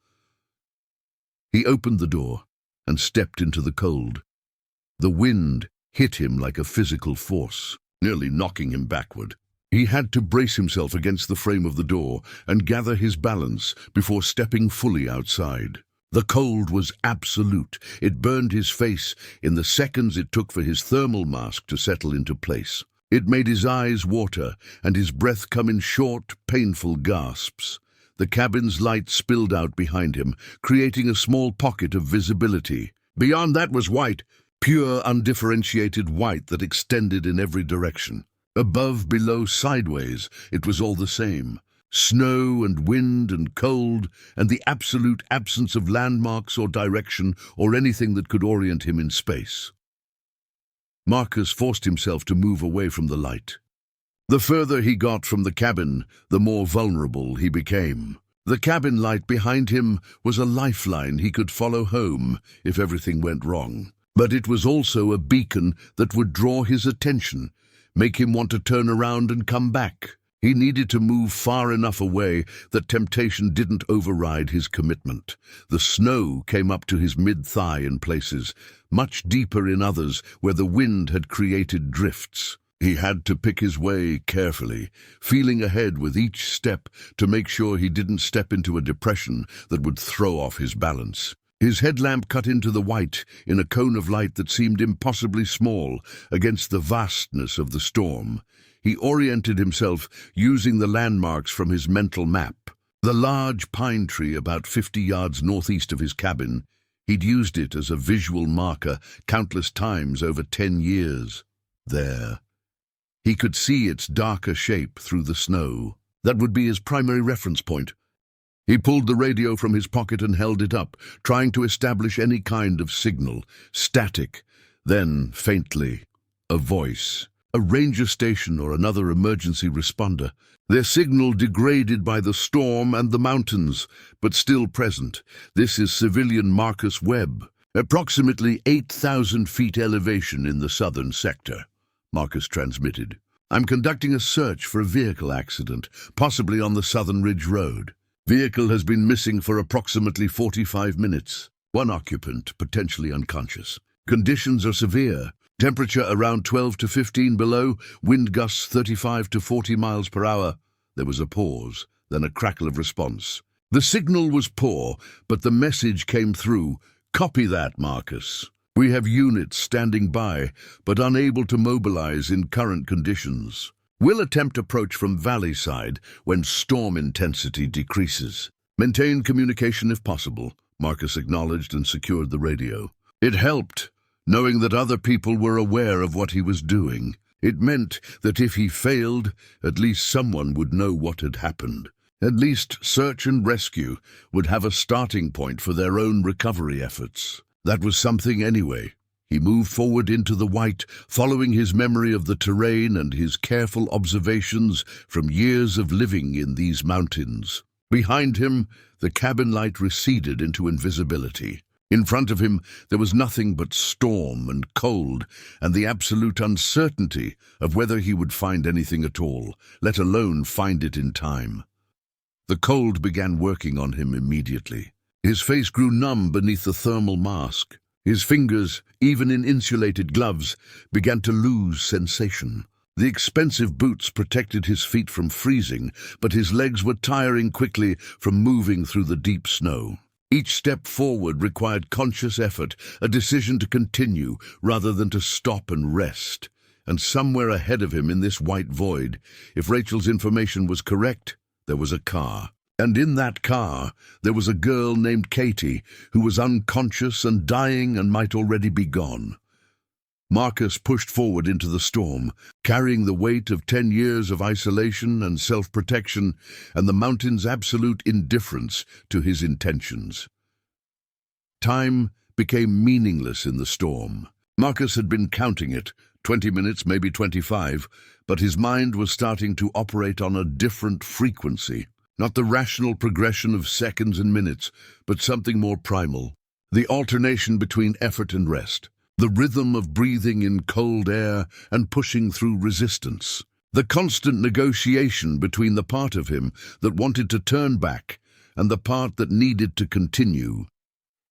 He opened the door and stepped into the cold. The wind hit him like a physical force, nearly knocking him backward. He had to brace himself against the frame of the door and gather his balance before stepping fully outside. The cold was absolute. It burned his face in the seconds it took for his thermal mask to settle into place. It made his eyes water and his breath come in short, painful gasps. The cabin's light spilled out behind him, creating a small pocket of visibility. Beyond that was white, pure, undifferentiated white that extended in every direction. Above, below, sideways, it was all the same. Snow and wind and cold, and the absolute absence of landmarks or direction or anything that could orient him in space. Marcus forced himself to move away from the light. The further he got from the cabin, the more vulnerable he became. The cabin light behind him was a lifeline he could follow home if everything went wrong. But it was also a beacon that would draw his attention, make him want to turn around and come back. He needed to move far enough away that temptation didn't override his commitment. The snow came up to his mid-thigh in places, much deeper in others where the wind had created drifts. He had to pick his way carefully, feeling ahead with each step to make sure he didn't step into a depression that would throw off his balance. His headlamp cut into the white in a cone of light that seemed impossibly small against the vastness of the storm. He oriented himself using the landmarks from his mental map. The large pine tree about 50 yards northeast of his cabin. He'd used it as a visual marker countless times over 10 years. There. He could see its darker shape through the snow. That would be his primary reference point. He pulled the radio from his pocket and held it up, trying to establish any kind of signal. Static. Then, faintly, a voice. A ranger station or another emergency responder. Their signal degraded by the storm and the mountains, but still present. This is civilian Marcus Webb. Approximately 8,000 feet elevation in the southern sector, Marcus transmitted. I'm conducting a search for a vehicle accident, possibly on the Southern Ridge Road. Vehicle has been missing for approximately 45 minutes. One occupant, potentially unconscious. Conditions are severe. Temperature around 12 to 15 below, wind gusts 35 to 40 miles per hour. There was a pause, then a crackle of response. The signal was poor, but the message came through. Copy that, Marcus. We have units standing by, but unable to mobilize in current conditions. We'll attempt approach from valley side when storm intensity decreases. Maintain communication if possible, Marcus acknowledged and secured the radio. It helped, knowing that other people were aware of what he was doing. It meant that if he failed, at least someone would know what had happened. At least search and rescue would have a starting point for their own recovery efforts. That was something anyway. He moved forward into the white, following his memory of the terrain and his careful observations from years of living in these mountains. Behind him, the cabin light receded into invisibility. In front of him, there was nothing but storm and cold and the absolute uncertainty of whether he would find anything at all, let alone find it in time. The cold began working on him immediately. His face grew numb beneath the thermal mask. His fingers, even in insulated gloves, began to lose sensation. The expensive boots protected his feet from freezing, but his legs were tiring quickly from moving through the deep snow. Each step forward required conscious effort, a decision to continue rather than to stop and rest. And somewhere ahead of him in this white void, if Rachel's information was correct, there was a car. And in that car, there was a girl named Katie, who was unconscious and dying and might already be gone. Marcus pushed forward into the storm, carrying the weight of 10 years of isolation and self-protection and the mountain's absolute indifference to his intentions. Time became meaningless in the storm. Marcus had been counting it, 20 minutes, maybe 25, but his mind was starting to operate on a different frequency. Not the rational progression of seconds and minutes, but something more primal. The alternation between effort and rest. The rhythm of breathing in cold air and pushing through resistance. The constant negotiation between the part of him that wanted to turn back and the part that needed to continue.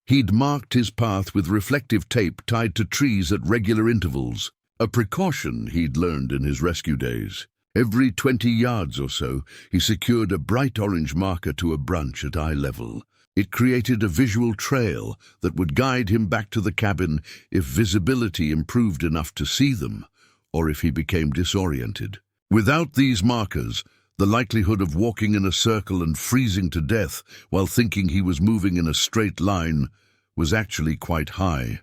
He'd marked his path with reflective tape tied to trees at regular intervals, a precaution he'd learned in his rescue days. Every 20 yards or so, he secured a bright orange marker to a branch at eye level. It created a visual trail that would guide him back to the cabin if visibility improved enough to see them, or if he became disoriented. Without these markers, the likelihood of walking in a circle and freezing to death while thinking he was moving in a straight line was actually quite high.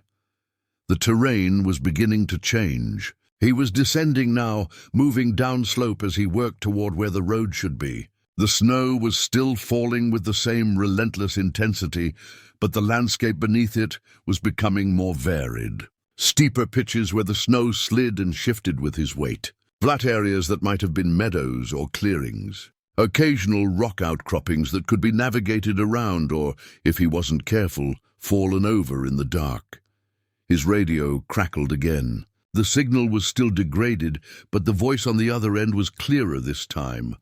The terrain was beginning to change. He was descending now, moving downslope as he worked toward where the road should be. The snow was still falling with the same relentless intensity, but the landscape beneath it was becoming more varied. Steeper pitches where the snow slid and shifted with his weight. Flat areas that might have been meadows or clearings. Occasional rock outcroppings that could be navigated around or, if he wasn't careful, fallen over in the dark. His radio crackled again. The signal was still degraded, but the voice on the other end was clearer this time.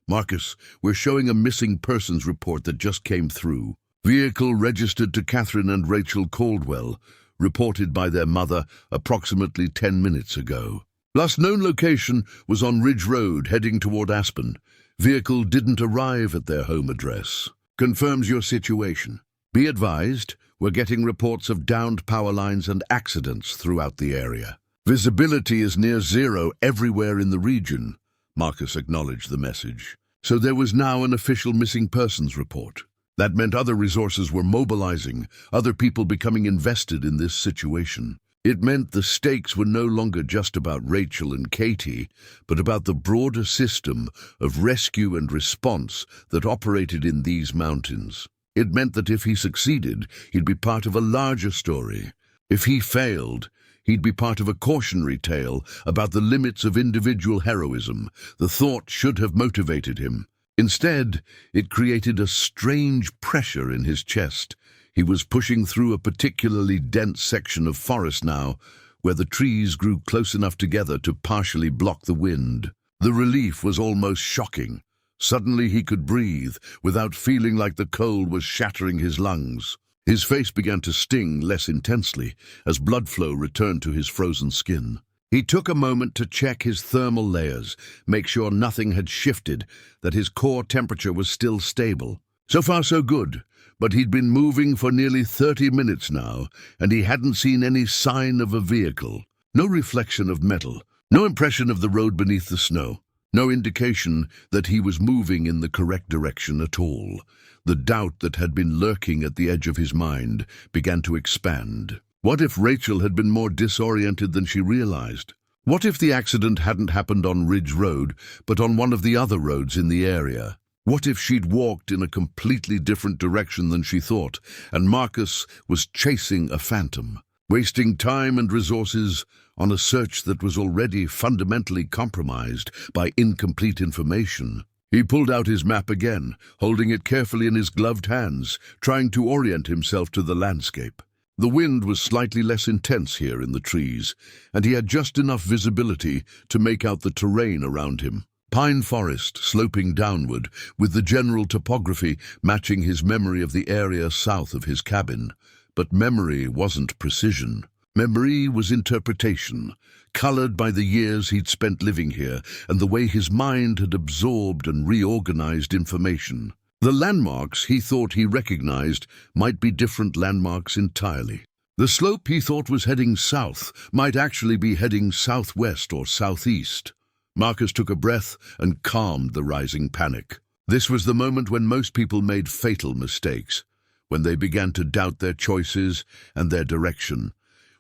Marcus, we're showing a missing persons report that just came through. Vehicle registered to Catherine and Rachel Caldwell, reported by their mother approximately 10 minutes ago. Last known location was on Ridge Road, heading toward Aspen. Vehicle didn't arrive at their home address. Confirms your situation. Be advised, we're getting reports of downed power lines and accidents throughout the area. Visibility is near zero everywhere in the region. Marcus acknowledged the message. So there was now an official missing persons report. That meant other resources were mobilizing, other people becoming invested in this situation. It meant the stakes were no longer just about Rachel and Katie, but about the broader system of rescue and response that operated in these mountains. It meant that if he succeeded, he'd be part of a larger story. If he failed, he'd be part of a cautionary tale about the limits of individual heroism. The thought should have motivated him. Instead, it created a strange pressure in his chest. He was pushing through a particularly dense section of forest now, where the trees grew close enough together to partially block the wind. The relief was almost shocking. Suddenly he could breathe, without feeling like the cold was shattering his lungs. His face began to sting less intensely, as blood flow returned to his frozen skin. He took a moment to check his thermal layers, make sure nothing had shifted, that his core temperature was still stable. So far so good, but he'd been moving for nearly 30 minutes now, and he hadn't seen any sign of a vehicle. No reflection of metal, no impression of the road beneath the snow, no indication that he was moving in the correct direction at all. The doubt that had been lurking at the edge of his mind began to expand. What if Rachel had been more disoriented than she realized? What if the accident hadn't happened on Ridge Road, but on one of the other roads in the area? What if she'd walked in a completely different direction than she thought, and Marcus was chasing a phantom, wasting time and resources on a search that was already fundamentally compromised by incomplete information? He pulled out his map again, holding it carefully in his gloved hands, trying to orient himself to the landscape. The wind was slightly less intense here in the trees, and he had just enough visibility to make out the terrain around him. Pine forest sloping downward, with the general topography matching his memory of the area south of his cabin. But memory wasn't precision. Memory was interpretation, colored by the years he'd spent living here and the way his mind had absorbed and reorganized information. The landmarks he thought he recognized might be different landmarks entirely. The slope he thought was heading south might actually be heading southwest or southeast. Marcus took a breath and calmed the rising panic. This was the moment when most people made fatal mistakes, when they began to doubt their choices and their direction,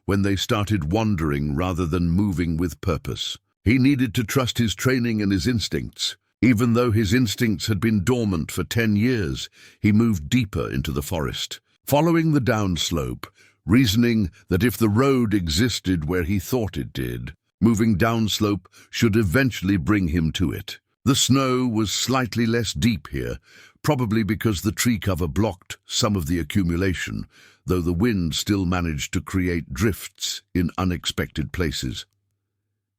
when they started wandering rather than moving with purpose. He needed to trust his training and his instincts. Even though his instincts had been dormant for 10 years, he moved deeper into the forest, following the downslope, reasoning that if the road existed where he thought it did, moving downslope should eventually bring him to it. The snow was slightly less deep here, probably because the tree cover blocked some of the accumulation, though the wind still managed to create drifts in unexpected places.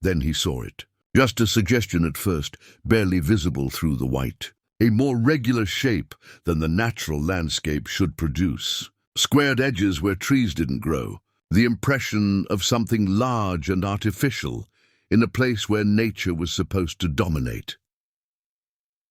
Then he saw it. Just a suggestion at first, barely visible through the white. A more regular shape than the natural landscape should produce. Squared edges where trees didn't grow. The impression of something large and artificial in a place where nature was supposed to dominate.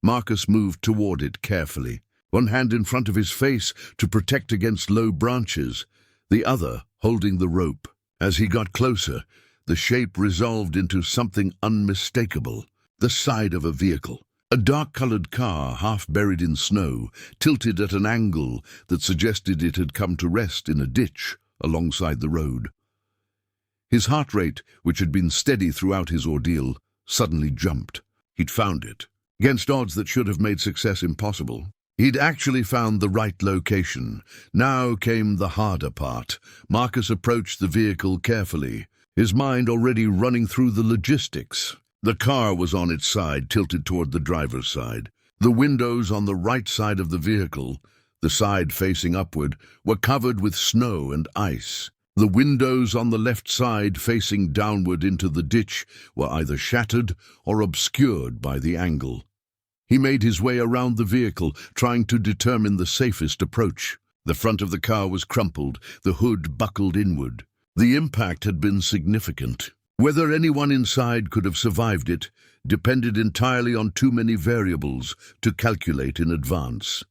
Marcus moved toward it carefully, one hand in front of his face to protect against low branches, the other holding the rope. As he got closer, the shape resolved into something unmistakable, the side of a vehicle. A dark-colored car, half buried in snow, tilted at an angle that suggested it had come to rest in a ditch alongside the road. His heart rate, which had been steady throughout his ordeal, suddenly jumped. He'd found it. Against odds that should have made success impossible. He'd actually found the right location. Now came the harder part. Marcus approached the vehicle carefully, his mind already running through the logistics. The car was on its side, tilted toward the driver's side. The windows on the right side of the vehicle, the side facing upward, were covered with snow and ice. The windows on the left side facing downward into the ditch were either shattered or obscured by the angle. He made his way around the vehicle, trying to determine the safest approach. The front of the car was crumpled, the hood buckled inward. The impact had been significant. Whether anyone inside could have survived it depended entirely on too many variables to calculate in advance.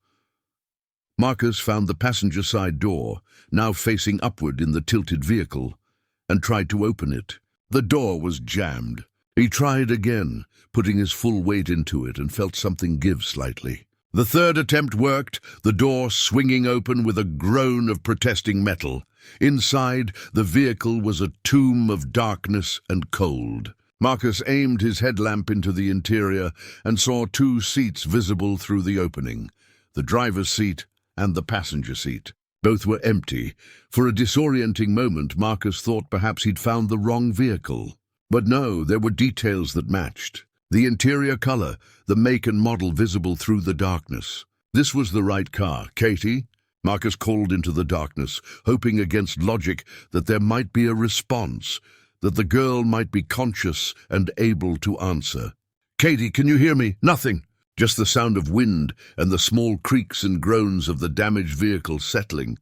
Marcus found the passenger side door, now facing upward in the tilted vehicle, and tried to open it. The door was jammed. He tried again, putting his full weight into it, and felt something give slightly. The third attempt worked, the door swinging open with a groan of protesting metal. Inside, the vehicle was a tomb of darkness and cold. Marcus aimed his headlamp into the interior and saw two seats visible through the opening, the driver's seat and the passenger seat. Both were empty. For a disorienting moment, Marcus thought perhaps he'd found the wrong vehicle. But no, there were details that matched. The interior color, the make and model visible through the darkness. This was the right car. Katie? Marcus called into the darkness, hoping against logic that there might be a response, that the girl might be conscious and able to answer. Katie, can you hear me? Nothing. Just the sound of wind and the small creaks and groans of the damaged vehicle settling.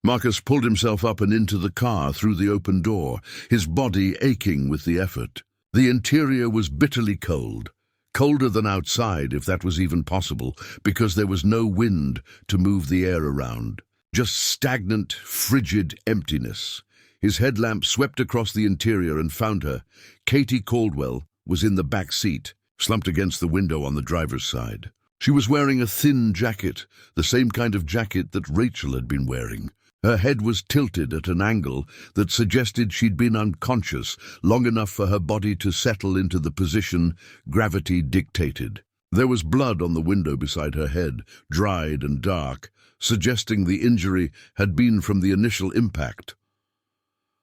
Marcus pulled himself up and into the car through the open door, his body aching with the effort. The interior was bitterly cold, colder than outside, if that was even possible, because there was no wind to move the air around. Just stagnant, frigid emptiness. His headlamp swept across the interior and found her. Katie Caldwell was in the back seat, slumped against the window on the driver's side. She was wearing a thin jacket, the same kind of jacket that Rachel had been wearing. Her head was tilted at an angle that suggested she'd been unconscious long enough for her body to settle into the position gravity dictated. There was blood on the window beside her head, dried and dark, suggesting the injury had been from the initial impact.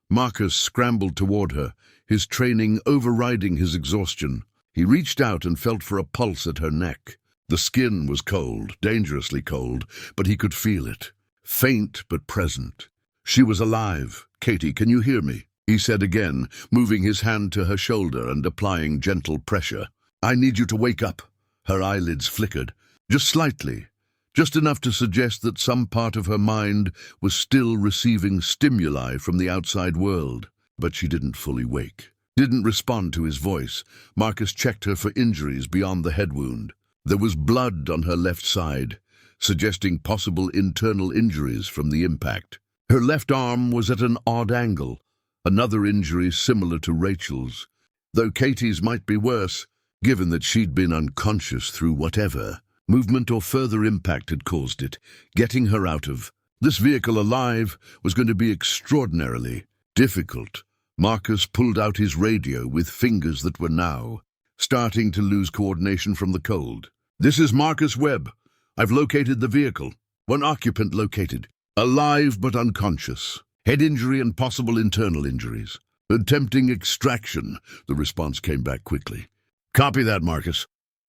Marcus scrambled toward her, his training overriding his exhaustion. He reached out and felt for a pulse at her neck. The skin was cold, dangerously cold, but he could feel it. Faint but present. She was alive. Katie, can you hear me? He said again, moving his hand to her shoulder and applying gentle pressure. I need you to wake up. Her eyelids flickered, just slightly, just enough to suggest that some part of her mind was still receiving stimuli from the outside world. But she didn't fully wake. Didn't respond to his voice. Marcus checked her for injuries beyond the head wound. There was blood on her left side, suggesting possible internal injuries from the impact. Her left arm was at an odd angle, another injury similar to Rachel's, though Katie's might be worse, given that she'd been unconscious through whatever movement or further impact had caused it. Getting her out of this vehicle alive was going to be extraordinarily difficult. Marcus pulled out his radio with fingers that were now starting to lose coordination from the cold. This is Marcus Webb. I've located the vehicle. One occupant located. Alive but unconscious. Head injury and possible internal injuries. Attempting extraction. The response came back quickly. Copy that, Marcus.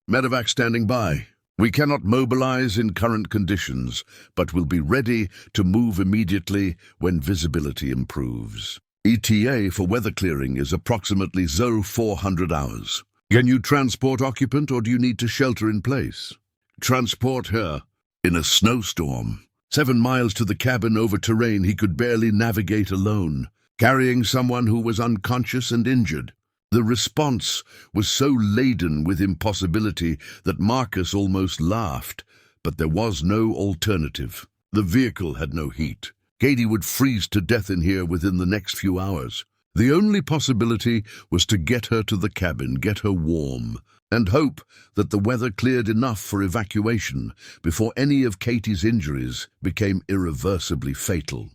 Medevac standing by. We cannot mobilize in current conditions, but will be ready to move immediately when visibility improves. ETA for weather clearing is approximately 0400 hours. Can you transport occupant or do you need to shelter in place? Transport her in a snowstorm. 7 miles to the cabin over terrain he could barely navigate alone, carrying someone who was unconscious and injured. The response was so laden with impossibility that Marcus almost laughed, but there was no alternative. The vehicle had no heat. Katie would freeze to death in here within the next few hours. The only possibility was to get her to the cabin, get her warm, and hope that the weather cleared enough for evacuation before any of Katie's injuries became irreversibly fatal.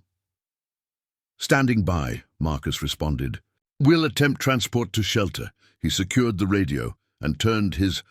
Standing by, Marcus responded. We'll attempt transport to shelter. He secured the radio and turned his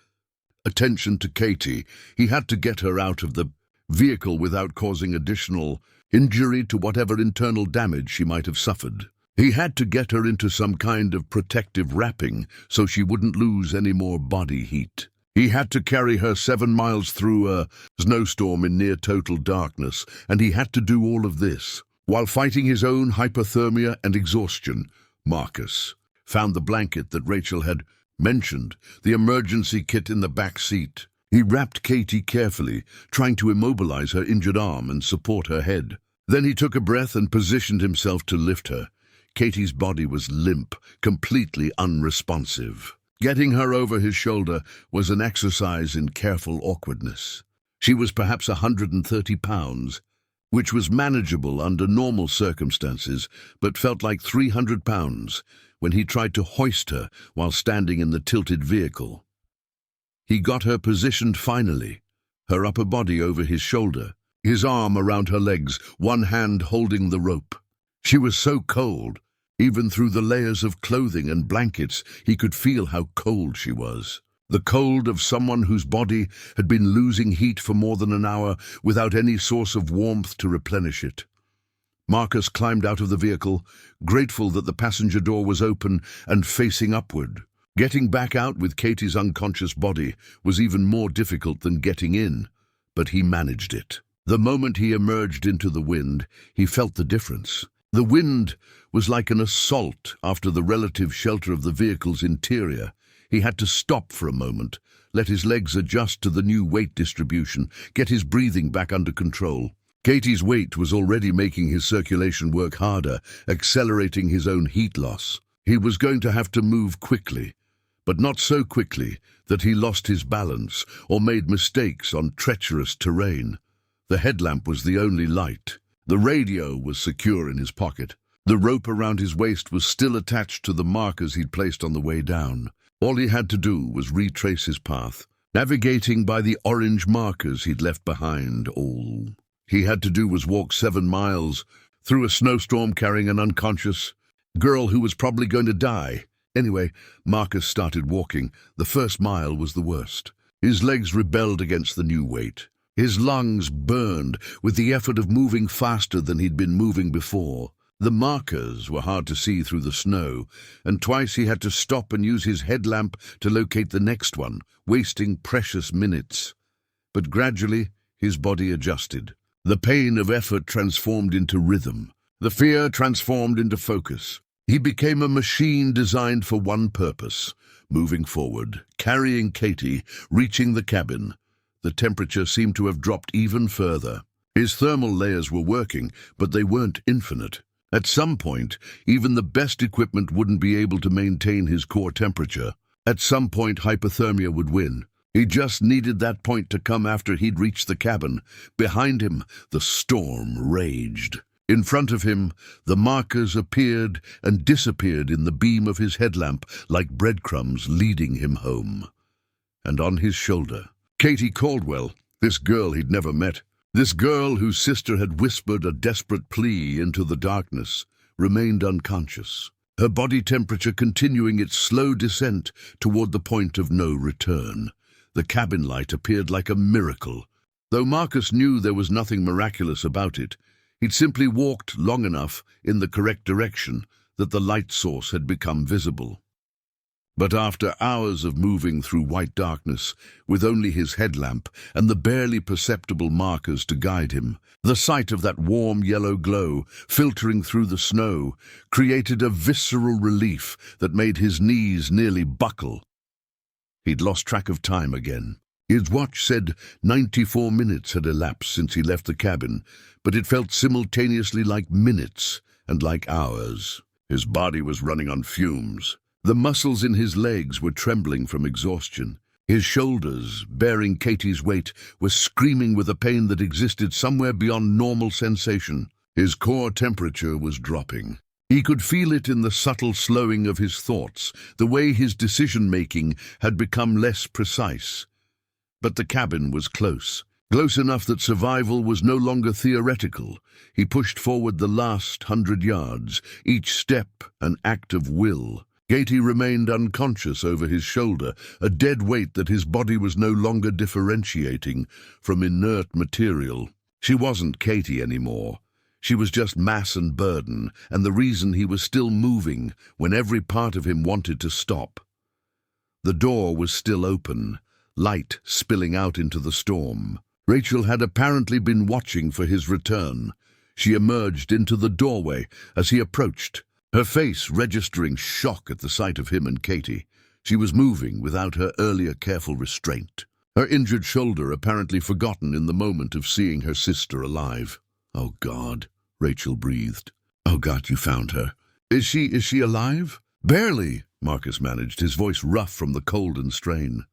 attention to Katie. He had to get her out of the vehicle without causing additional injury to whatever internal damage she might have suffered. He had to get her into some kind of protective wrapping so she wouldn't lose any more body heat. He had to carry her 7 miles through a snowstorm in near total darkness, and he had to do all of this while fighting his own hypothermia and exhaustion. Marcus found the blanket that Rachel had mentioned, the emergency kit in the back seat. He wrapped Katie carefully, trying to immobilize her injured arm and support her head. Then he took a breath and positioned himself to lift her. Katie's body was limp, completely unresponsive. Getting her over his shoulder was an exercise in careful awkwardness. She was perhaps 130 pounds, which was manageable under normal circumstances, but felt like 300 pounds when he tried to hoist her while standing in the tilted vehicle. He got her positioned finally, her upper body over his shoulder, his arm around her legs, one hand holding the rope. She was so cold. Even through the layers of clothing and blankets, he could feel how cold she was. The cold of someone whose body had been losing heat for more than an hour without any source of warmth to replenish it. Marcus climbed out of the vehicle, grateful that the passenger door was open and facing upward. Getting back out with Katie's unconscious body was even more difficult than getting in, but he managed it. The moment he emerged into the wind, he felt the difference. The wind was like an assault after the relative shelter of the vehicle's interior. He had to stop for a moment, let his legs adjust to the new weight distribution, get his breathing back under control. Katie's weight was already making his circulation work harder, accelerating his own heat loss. He was going to have to move quickly, but not so quickly that he lost his balance or made mistakes on treacherous terrain. The headlamp was the only light. The radio was secure in his pocket. The rope around his waist was still attached to the markers he'd placed on the way down. All he had to do was retrace his path, navigating by the orange markers he'd left behind. All he had to do was walk 7 miles through a snowstorm carrying an unconscious girl who was probably going to die. Anyway, Marcus started walking. The first mile was the worst. His legs rebelled against the new weight. His lungs burned with the effort of moving faster than he'd been moving before. The markers were hard to see through the snow, and twice he had to stop and use his headlamp to locate the next one, wasting precious minutes. But gradually, his body adjusted. The pain of effort transformed into rhythm. The fear transformed into focus. He became a machine designed for one purpose: moving forward, carrying Katie, reaching the cabin. The temperature seemed to have dropped even further. His thermal layers were working, but they weren't infinite. At some point, even the best equipment wouldn't be able to maintain his core temperature. At some point, hypothermia would win. He just needed that point to come after he'd reached the cabin. Behind him, the storm raged. In front of him, the markers appeared and disappeared in the beam of his headlamp like breadcrumbs leading him home. And on his shoulder, Katie Caldwell, this girl he'd never met, this girl whose sister had whispered a desperate plea into the darkness, remained unconscious, her body temperature continuing its slow descent toward the point of no return. The cabin light appeared like a miracle. Though Marcus knew there was nothing miraculous about it, he'd simply walked long enough in the correct direction that the light source had become visible. But after hours of moving through white darkness, with only his headlamp and the barely perceptible markers to guide him, the sight of that warm yellow glow filtering through the snow created a visceral relief that made his knees nearly buckle. He'd lost track of time again. His watch said 94 minutes had elapsed since he left the cabin, but it felt simultaneously like minutes and like hours. His body was running on fumes. The muscles in his legs were trembling from exhaustion. His shoulders, bearing Katie's weight, were screaming with a pain that existed somewhere beyond normal sensation. His core temperature was dropping. He could feel it in the subtle slowing of his thoughts, the way his decision-making had become less precise. But the cabin was close enough that survival was no longer theoretical. He pushed forward the last 100 yards, each step an act of will. Katie remained unconscious over his shoulder, a dead weight that his body was no longer differentiating from inert material. She wasn't Katie anymore. She was just mass and burden, and the reason he was still moving when every part of him wanted to stop. The door was still open, light spilling out into the storm. Rachel had apparently been watching for his return. She emerged into the doorway as he approached, her face registering shock at the sight of him and Katie. She was moving without her earlier careful restraint, her injured shoulder apparently forgotten in the moment of seeing her sister alive. "Oh, God," Rachel breathed. "Oh, God, you found her. Is she alive?" "Barely," Marcus managed, his voice rough from the cold and strain.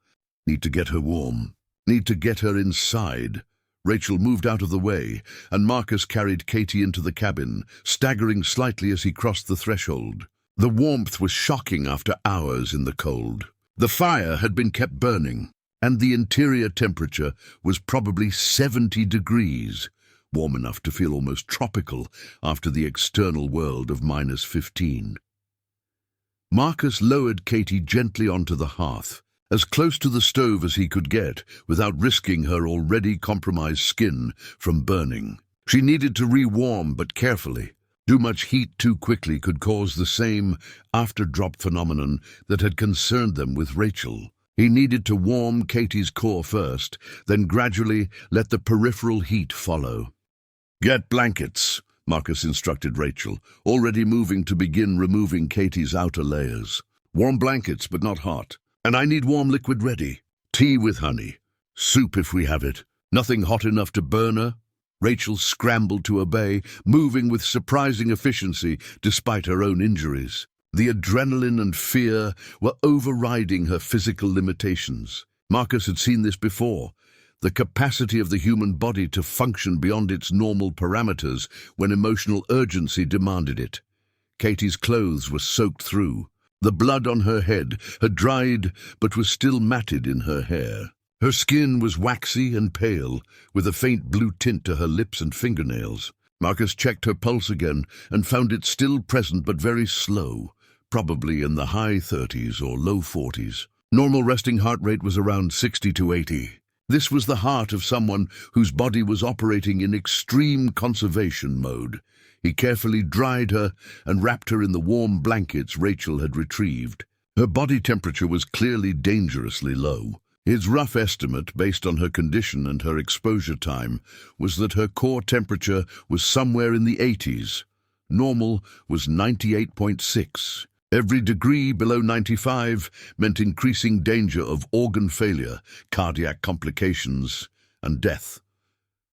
"Need to get her warm. Need to get her inside." Rachel moved out of the way, and Marcus carried Katie into the cabin, staggering slightly as he crossed the threshold. The warmth was shocking after hours in the cold. The fire had been kept burning. and the interior temperature was probably 70 degrees, warm enough to feel almost tropical after the external world of -15. Marcus lowered Katie gently onto the hearth, as close to the stove as he could get without risking her already compromised skin from burning. She needed to re-warm, but carefully. Too much heat too quickly could cause the same after-drop phenomenon that had concerned them with Rachel. He needed to warm Katie's core first, then gradually let the peripheral heat follow. "Get blankets," Marcus instructed Rachel, already moving to begin removing Katie's outer layers. "Warm blankets, but not hot. And I need warm liquid ready. Tea with honey. Soup if we have it. Nothing hot enough to burn her." Rachel scrambled to obey, moving with surprising efficiency despite her own injuries. The adrenaline and fear were overriding her physical limitations. Marcus had seen this before. The capacity of the human body to function beyond its normal parameters when emotional urgency demanded it. Katie's clothes were soaked through. The blood on her head had dried but was still matted in her hair. Her skin was waxy and pale, with a faint blue tint to her lips and fingernails. Marcus checked her pulse again and found it still present but very slow, probably in the high 30s or low 40s. Normal resting heart rate was around 60 to 80. This was the heart of someone whose body was operating in extreme conservation mode. He carefully dried her and wrapped her in the warm blankets Rachel had retrieved. Her body temperature was clearly dangerously low. His rough estimate, based on her condition and her exposure time, was that her core temperature was somewhere in the 80s. Normal was 98.6. Every degree below 95 meant increasing danger of organ failure, cardiac complications, and death.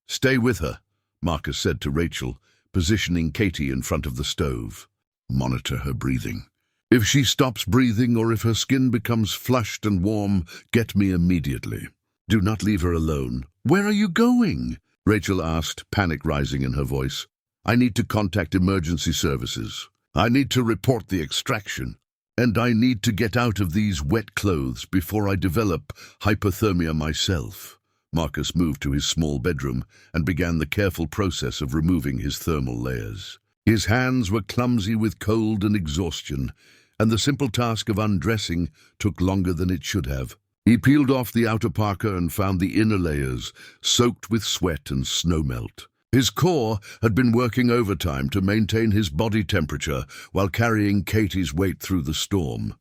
"Stay with her," Marcus said to Rachel, positioning Katie in front of the stove. "Monitor her breathing. If she stops breathing or if her skin becomes flushed and warm, get me immediately. Do not leave her alone." "Where are you going?" Rachel asked, panic rising in her voice. "I need to contact emergency services. I need to report the extraction. And I need to get out of these wet clothes before I develop hypothermia myself." Marcus moved to his small bedroom and began the careful process of removing his thermal layers. His hands were clumsy with cold and exhaustion, and the simple task of undressing took longer than it should have. He peeled off the outer parka and found the inner layers, soaked with sweat and snowmelt. His core had been working overtime to maintain his body temperature while carrying Katie's weight through the storm.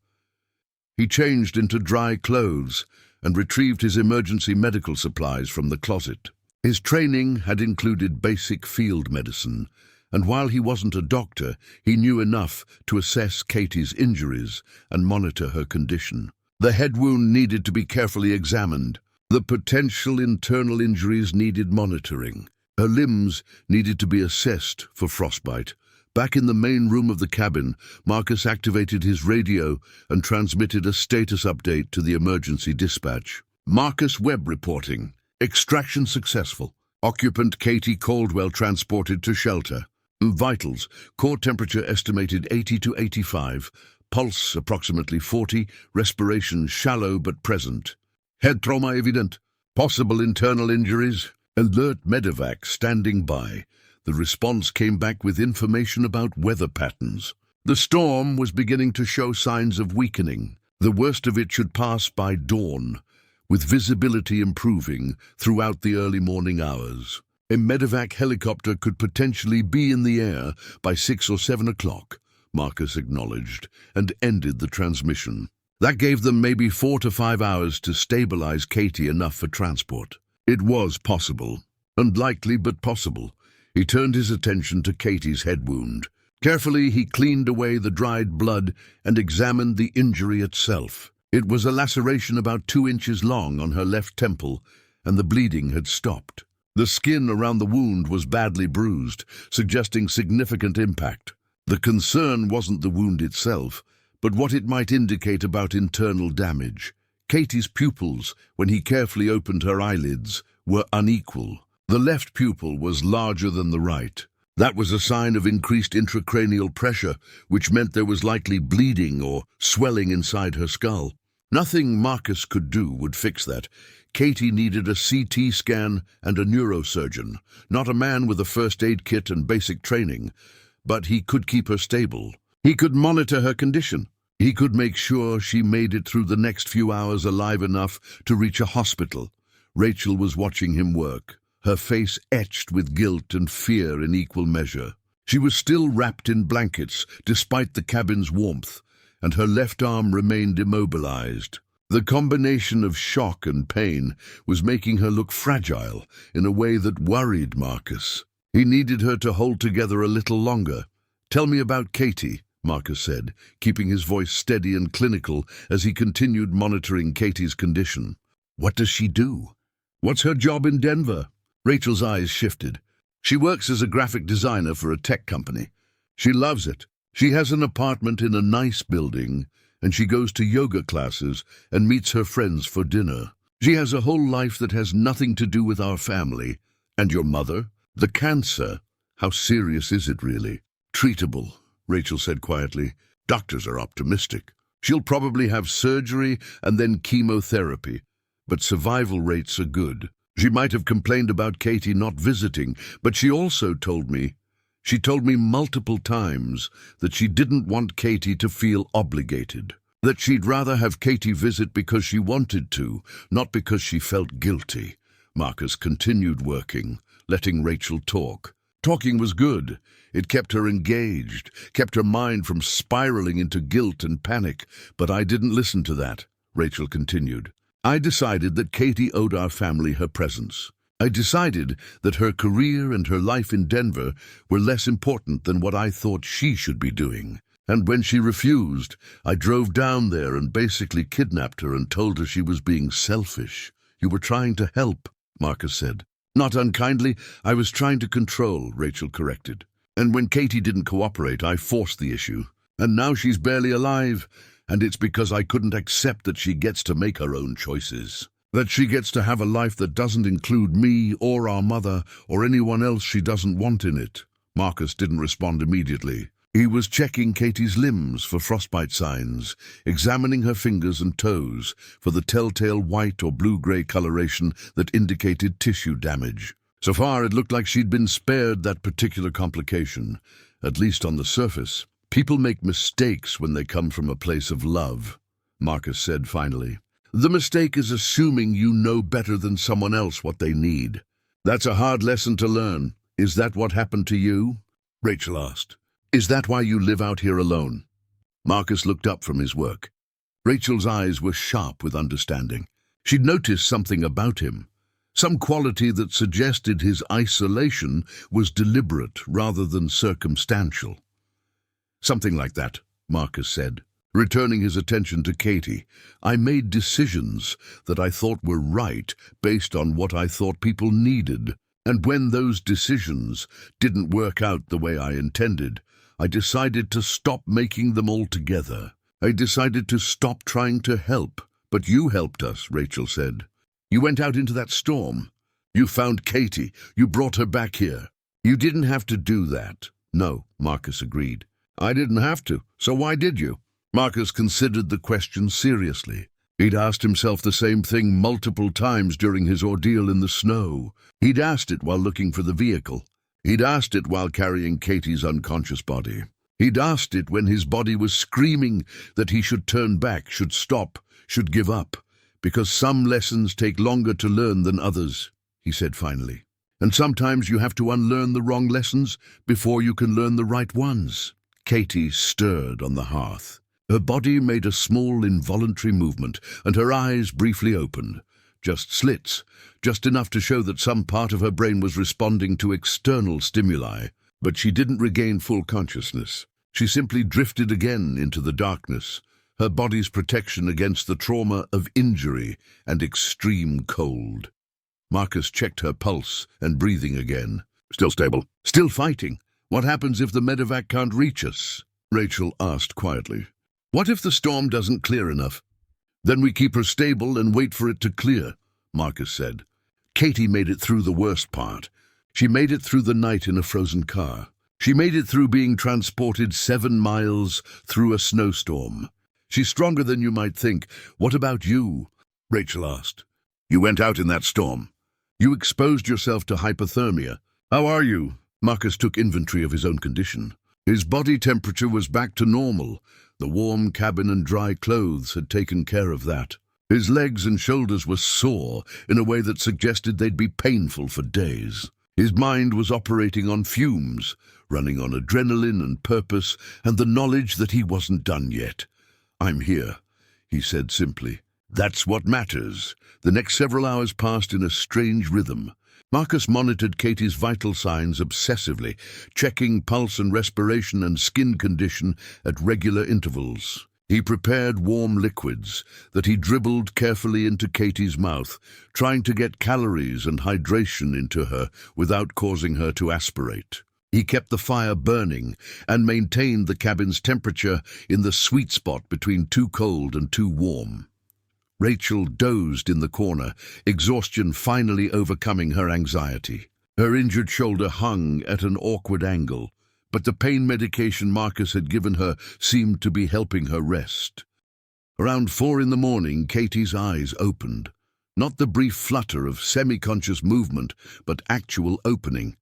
He changed into dry clothes and retrieved his emergency medical supplies from the closet. His training had included basic field medicine, and while he wasn't a doctor, he knew enough to assess Katie's injuries and monitor her condition. The head wound needed to be carefully examined. The potential internal injuries needed monitoring. Her limbs needed to be assessed for frostbite. Back in the main room of the cabin, Marcus activated his radio and transmitted a status update to the emergency dispatch. "Marcus Webb reporting. Extraction successful. Occupant Katie Caldwell transported to shelter. Vitals, core temperature estimated 80 to 85, pulse approximately 40, respiration shallow but present. Head trauma evident. Possible internal injuries. Alert medevac standing by." The response came back with information about weather patterns. The storm was beginning to show signs of weakening. The worst of it should pass by dawn, with visibility improving throughout the early morning hours. A medevac helicopter could potentially be in the air by 6 or 7 o'clock, Marcus acknowledged, and ended the transmission. That gave them maybe 4 to 5 hours to stabilize Katie enough for transport. It was possible. Unlikely, but possible. He turned his attention to Katie's head wound. Carefully, he cleaned away the dried blood and examined the injury itself. It was a laceration about 2 inches long on her left temple, and the bleeding had stopped. The skin around the wound was badly bruised, suggesting significant impact. The concern wasn't the wound itself, but what it might indicate about internal damage. Katie's pupils, when he carefully opened her eyelids, were unequal. The left pupil was larger than the right. That was a sign of increased intracranial pressure, which meant there was likely bleeding or swelling inside her skull. Nothing Marcus could do would fix that. Katie needed a CT scan and a neurosurgeon, not a man with a first aid kit and basic training. But he could keep her stable. He could monitor her condition. He could make sure she made it through the next few hours alive enough to reach a hospital. Rachel was watching him work, her face etched with guilt and fear in equal measure. She was still wrapped in blankets, despite the cabin's warmth, and her left arm remained immobilized. The combination of shock and pain was making her look fragile in a way that worried Marcus. He needed her to hold together a little longer. "Tell me about Katie," Marcus said, keeping his voice steady and clinical as he continued monitoring Katie's condition. "What does she do? What's her job in Denver?" Rachel's eyes shifted. "She works as a graphic designer for a tech company. She loves it. She has an apartment in a nice building, and she goes to yoga classes and meets her friends for dinner. She has a whole life that has nothing to do with our family. And your mother? The cancer? How serious is it really?" "Treatable," Rachel said quietly. "Doctors are optimistic. She'll probably have surgery and then chemotherapy, but survival rates are good. She might have complained about Katie not visiting, but she also told me multiple times that she didn't want Katie to feel obligated, that she'd rather have Katie visit because she wanted to, not because she felt guilty." Marcus continued working, letting Rachel talk. Talking was good. It kept her engaged, kept her mind from spiraling into guilt and panic. "But I didn't listen to that," Rachel continued. "I decided that Katie owed our family her presence. I decided that her career and her life in Denver were less important than what I thought she should be doing. And when she refused, I drove down there and basically kidnapped her and told her she was being selfish." "You were trying to help," Marcus said. "Not unkindly, I was trying to control," Rachel corrected. "And when Katie didn't cooperate, I forced the issue. And now she's barely alive, and it's because I couldn't accept that she gets to make her own choices. That she gets to have a life that doesn't include me or our mother or anyone else she doesn't want in it." Marcus didn't respond immediately. He was checking Katie's limbs for frostbite signs, examining her fingers and toes for the telltale white or blue-gray coloration that indicated tissue damage. So far, it looked like she'd been spared that particular complication, at least on the surface. "People make mistakes when they come from a place of love," Marcus said finally. "The mistake is assuming you know better than someone else what they need. That's a hard lesson to learn. Is that what happened to you?" Rachel asked. "Is that why you live out here alone?" Marcus looked up from his work. Rachel's eyes were sharp with understanding. She'd noticed something about him, some quality that suggested his isolation was deliberate rather than circumstantial. "Something like that," Marcus said, returning his attention to Katie. "I made decisions that I thought were right based on what I thought people needed. And when those decisions didn't work out the way I intended, I decided to stop making them altogether. I decided to stop trying to help. But you helped us," Rachel said. "You went out into that storm. You found Katie. You brought her back here. You didn't have to do that." "No," Marcus agreed. "I didn't have to. So why did you?" Marcus considered the question seriously. He'd asked himself the same thing multiple times during his ordeal in the snow. He'd asked it while looking for the vehicle. He'd asked it while carrying Katie's unconscious body. He'd asked it when his body was screaming that he should turn back, should stop, should give up. "Because some lessons take longer to learn than others," he said finally. "And sometimes you have to unlearn the wrong lessons before you can learn the right ones." Katie stirred on the hearth. Her body made a small involuntary movement, and her eyes briefly opened. Just slits, just enough to show that some part of her brain was responding to external stimuli. But she didn't regain full consciousness. She simply drifted again into the darkness, her body's protection against the trauma of injury and extreme cold. Marcus checked her pulse and breathing again. "Still stable. Still fighting. What happens if the medevac can't reach us?" Rachel asked quietly. "What if the storm doesn't clear enough?" "Then we keep her stable and wait for it to clear," Marcus said. Katie made it through the worst part. She made it through the night in a frozen car. She made it through being transported 7 miles through a snowstorm. She's stronger than you might think. What about you? Rachel asked. You went out in that storm. You exposed yourself to hypothermia. How are you? Marcus took inventory of his own condition. His body temperature was back to normal. The warm cabin and dry clothes had taken care of that. His legs and shoulders were sore in a way that suggested they'd be painful for days. His mind was operating on fumes, running on adrenaline and purpose and the knowledge that he wasn't done yet. I'm here, he said simply. That's what matters. The next several hours passed in a strange rhythm. Marcus monitored Katie's vital signs obsessively, checking pulse and respiration and skin condition at regular intervals. He prepared warm liquids that he dribbled carefully into Katie's mouth, trying to get calories and hydration into her without causing her to aspirate. He kept the fire burning and maintained the cabin's temperature in the sweet spot between too cold and too warm. Rachel dozed in the corner, exhaustion finally overcoming her anxiety. Her injured shoulder hung at an awkward angle, but the pain medication Marcus had given her seemed to be helping her rest. Around 4 in the morning, Katie's eyes opened. Not the brief flutter of semi-conscious movement, but actual opening.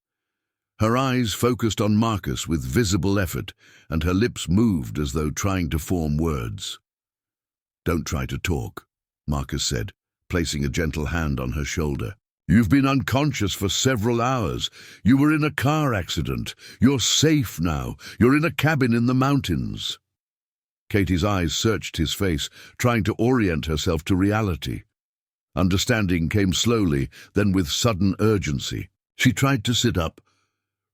Her eyes focused on Marcus with visible effort, and her lips moved as though trying to form words. Don't try to talk, Marcus said, placing a gentle hand on her shoulder. You've been unconscious for several hours. You were in a car accident. You're safe now. You're in a cabin in the mountains. Katie's eyes searched his face, trying to orient herself to reality. Understanding came slowly, then with sudden urgency. She tried to sit up.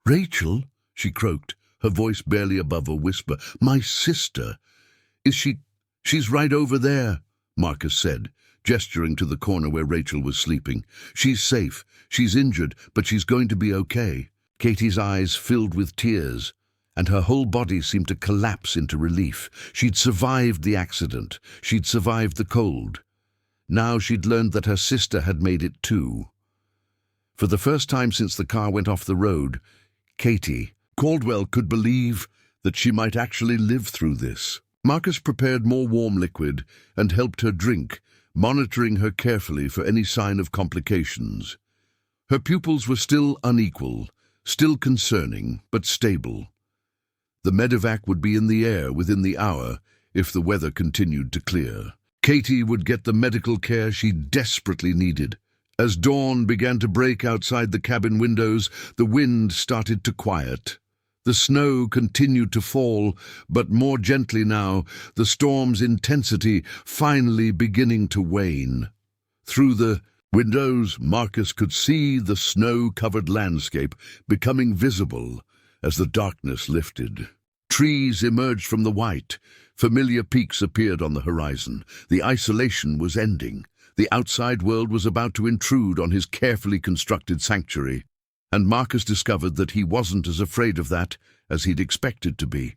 Rachel, she croaked, her voice barely above a whisper. My sister. Is she? She's right over there, Marcus said, gesturing to the corner where Rachel was sleeping. She's safe. She's injured, but she's going to be okay. Katie's eyes filled with tears, and her whole body seemed to collapse into relief. She'd survived the accident. She'd survived the cold. Now she'd learned that her sister had made it too. For the first time since the car went off the road, Katie, Caldwell, could believe that she might actually live through this. Marcus prepared more warm liquid and helped her drink, monitoring her carefully for any sign of complications. Her pupils were still unequal, still concerning, but stable. The medevac would be in the air within the hour if the weather continued to clear. Katie would get the medical care she desperately needed. As dawn began to break outside the cabin windows, the wind started to quiet. The snow continued to fall, but more gently now, the storm's intensity finally beginning to wane. Through the windows, Marcus could see the snow-covered landscape becoming visible as the darkness lifted. Trees emerged from the white. Familiar peaks appeared on the horizon. The isolation was ending. The outside world was about to intrude on his carefully constructed sanctuary. And Marcus discovered that he wasn't as afraid of that as he'd expected to be.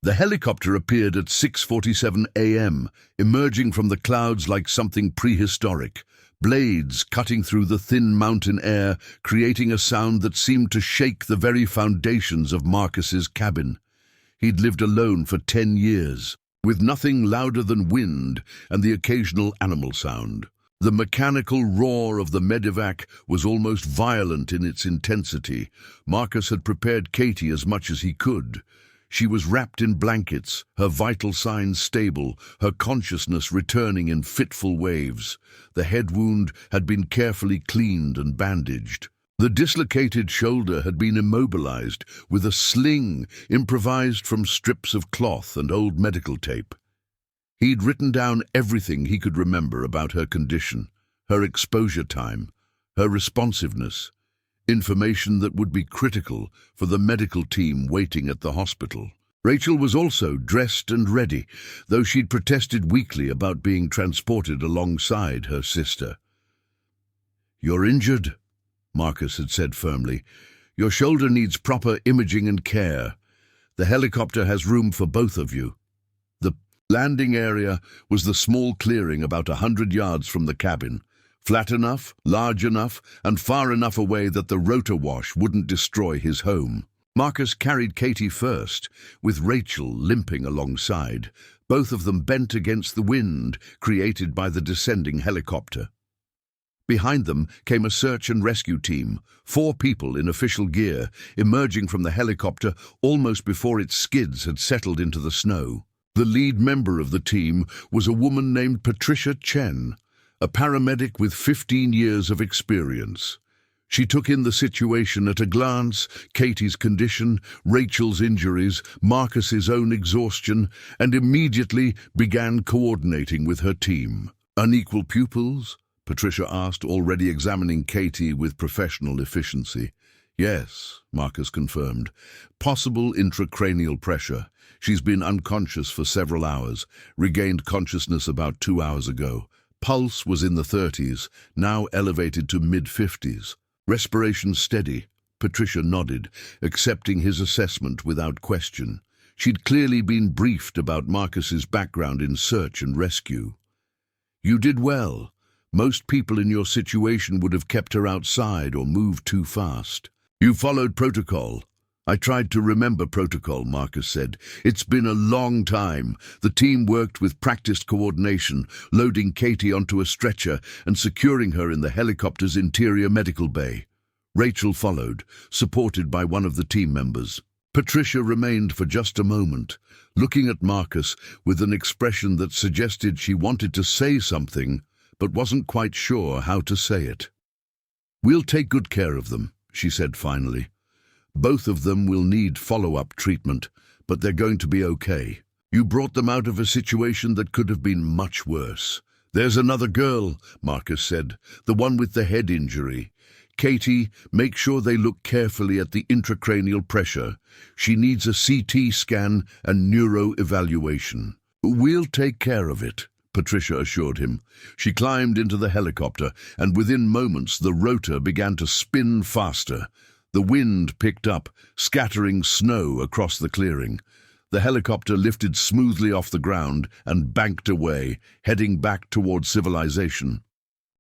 The helicopter appeared at 6:47 a.m., emerging from the clouds like something prehistoric, blades cutting through the thin mountain air, creating a sound that seemed to shake the very foundations of Marcus's cabin. He'd lived alone for 10 years, with nothing louder than wind and the occasional animal sound. The mechanical roar of the medevac was almost violent in its intensity. Marcus had prepared Katie as much as he could. She was wrapped in blankets, her vital signs stable, her consciousness returning in fitful waves. The head wound had been carefully cleaned and bandaged. The dislocated shoulder had been immobilized with a sling improvised from strips of cloth and old medical tape. He'd written down everything he could remember about her condition, her exposure time, her responsiveness, information that would be critical for the medical team waiting at the hospital. Rachel was also dressed and ready, though she'd protested weakly about being transported alongside her sister. "You're injured," Marcus had said firmly. "Your shoulder needs proper imaging and care. The helicopter has room for both of you." The landing area was the small clearing about 100 yards from the cabin, flat enough, large enough, and far enough away that the rotor wash wouldn't destroy his home. Marcus carried Katie first, with Rachel limping alongside, both of them bent against the wind created by the descending helicopter. Behind them came a search and rescue team, 4 people in official gear, emerging from the helicopter almost before its skids had settled into the snow. The lead member of the team was a woman named Patricia Chen, a paramedic with 15 years of experience. She took in the situation at a glance: Katie's condition, Rachel's injuries, Marcus's own exhaustion, and immediately began coordinating with her team. "Unequal pupils?" Patricia asked, already examining Katie with professional efficiency. "Yes," Marcus confirmed. "Possible intracranial pressure. She's been unconscious for several hours, regained consciousness about 2 hours ago. Pulse was in the 30s, now elevated to mid-50s. Respiration steady." Patricia nodded, accepting his assessment without question. She'd clearly been briefed about Marcus's background in search and rescue. "You did well. Most people in your situation would have kept her outside or moved too fast. You followed protocol." "I tried to remember protocol," Marcus said. "It's been a long time." The team worked with practiced coordination, loading Katie onto a stretcher and securing her in the helicopter's interior medical bay. Rachel followed, supported by one of the team members. Patricia remained for just a moment, looking at Marcus with an expression that suggested she wanted to say something, but wasn't quite sure how to say it. "We'll take good care of them," she said finally. "Both of them will need follow-up treatment, but they're going to be okay. You brought them out of a situation that could have been much worse." "There's another girl," Marcus said, "the one with the head injury. Katie, make sure they look carefully at the intracranial pressure. She needs a CT scan and neuro-evaluation." "We'll take care of it," Patricia assured him. She climbed into the helicopter, and within moments the rotor began to spin faster. The wind picked up, scattering snow across the clearing. The helicopter lifted smoothly off the ground and banked away, heading back toward civilization.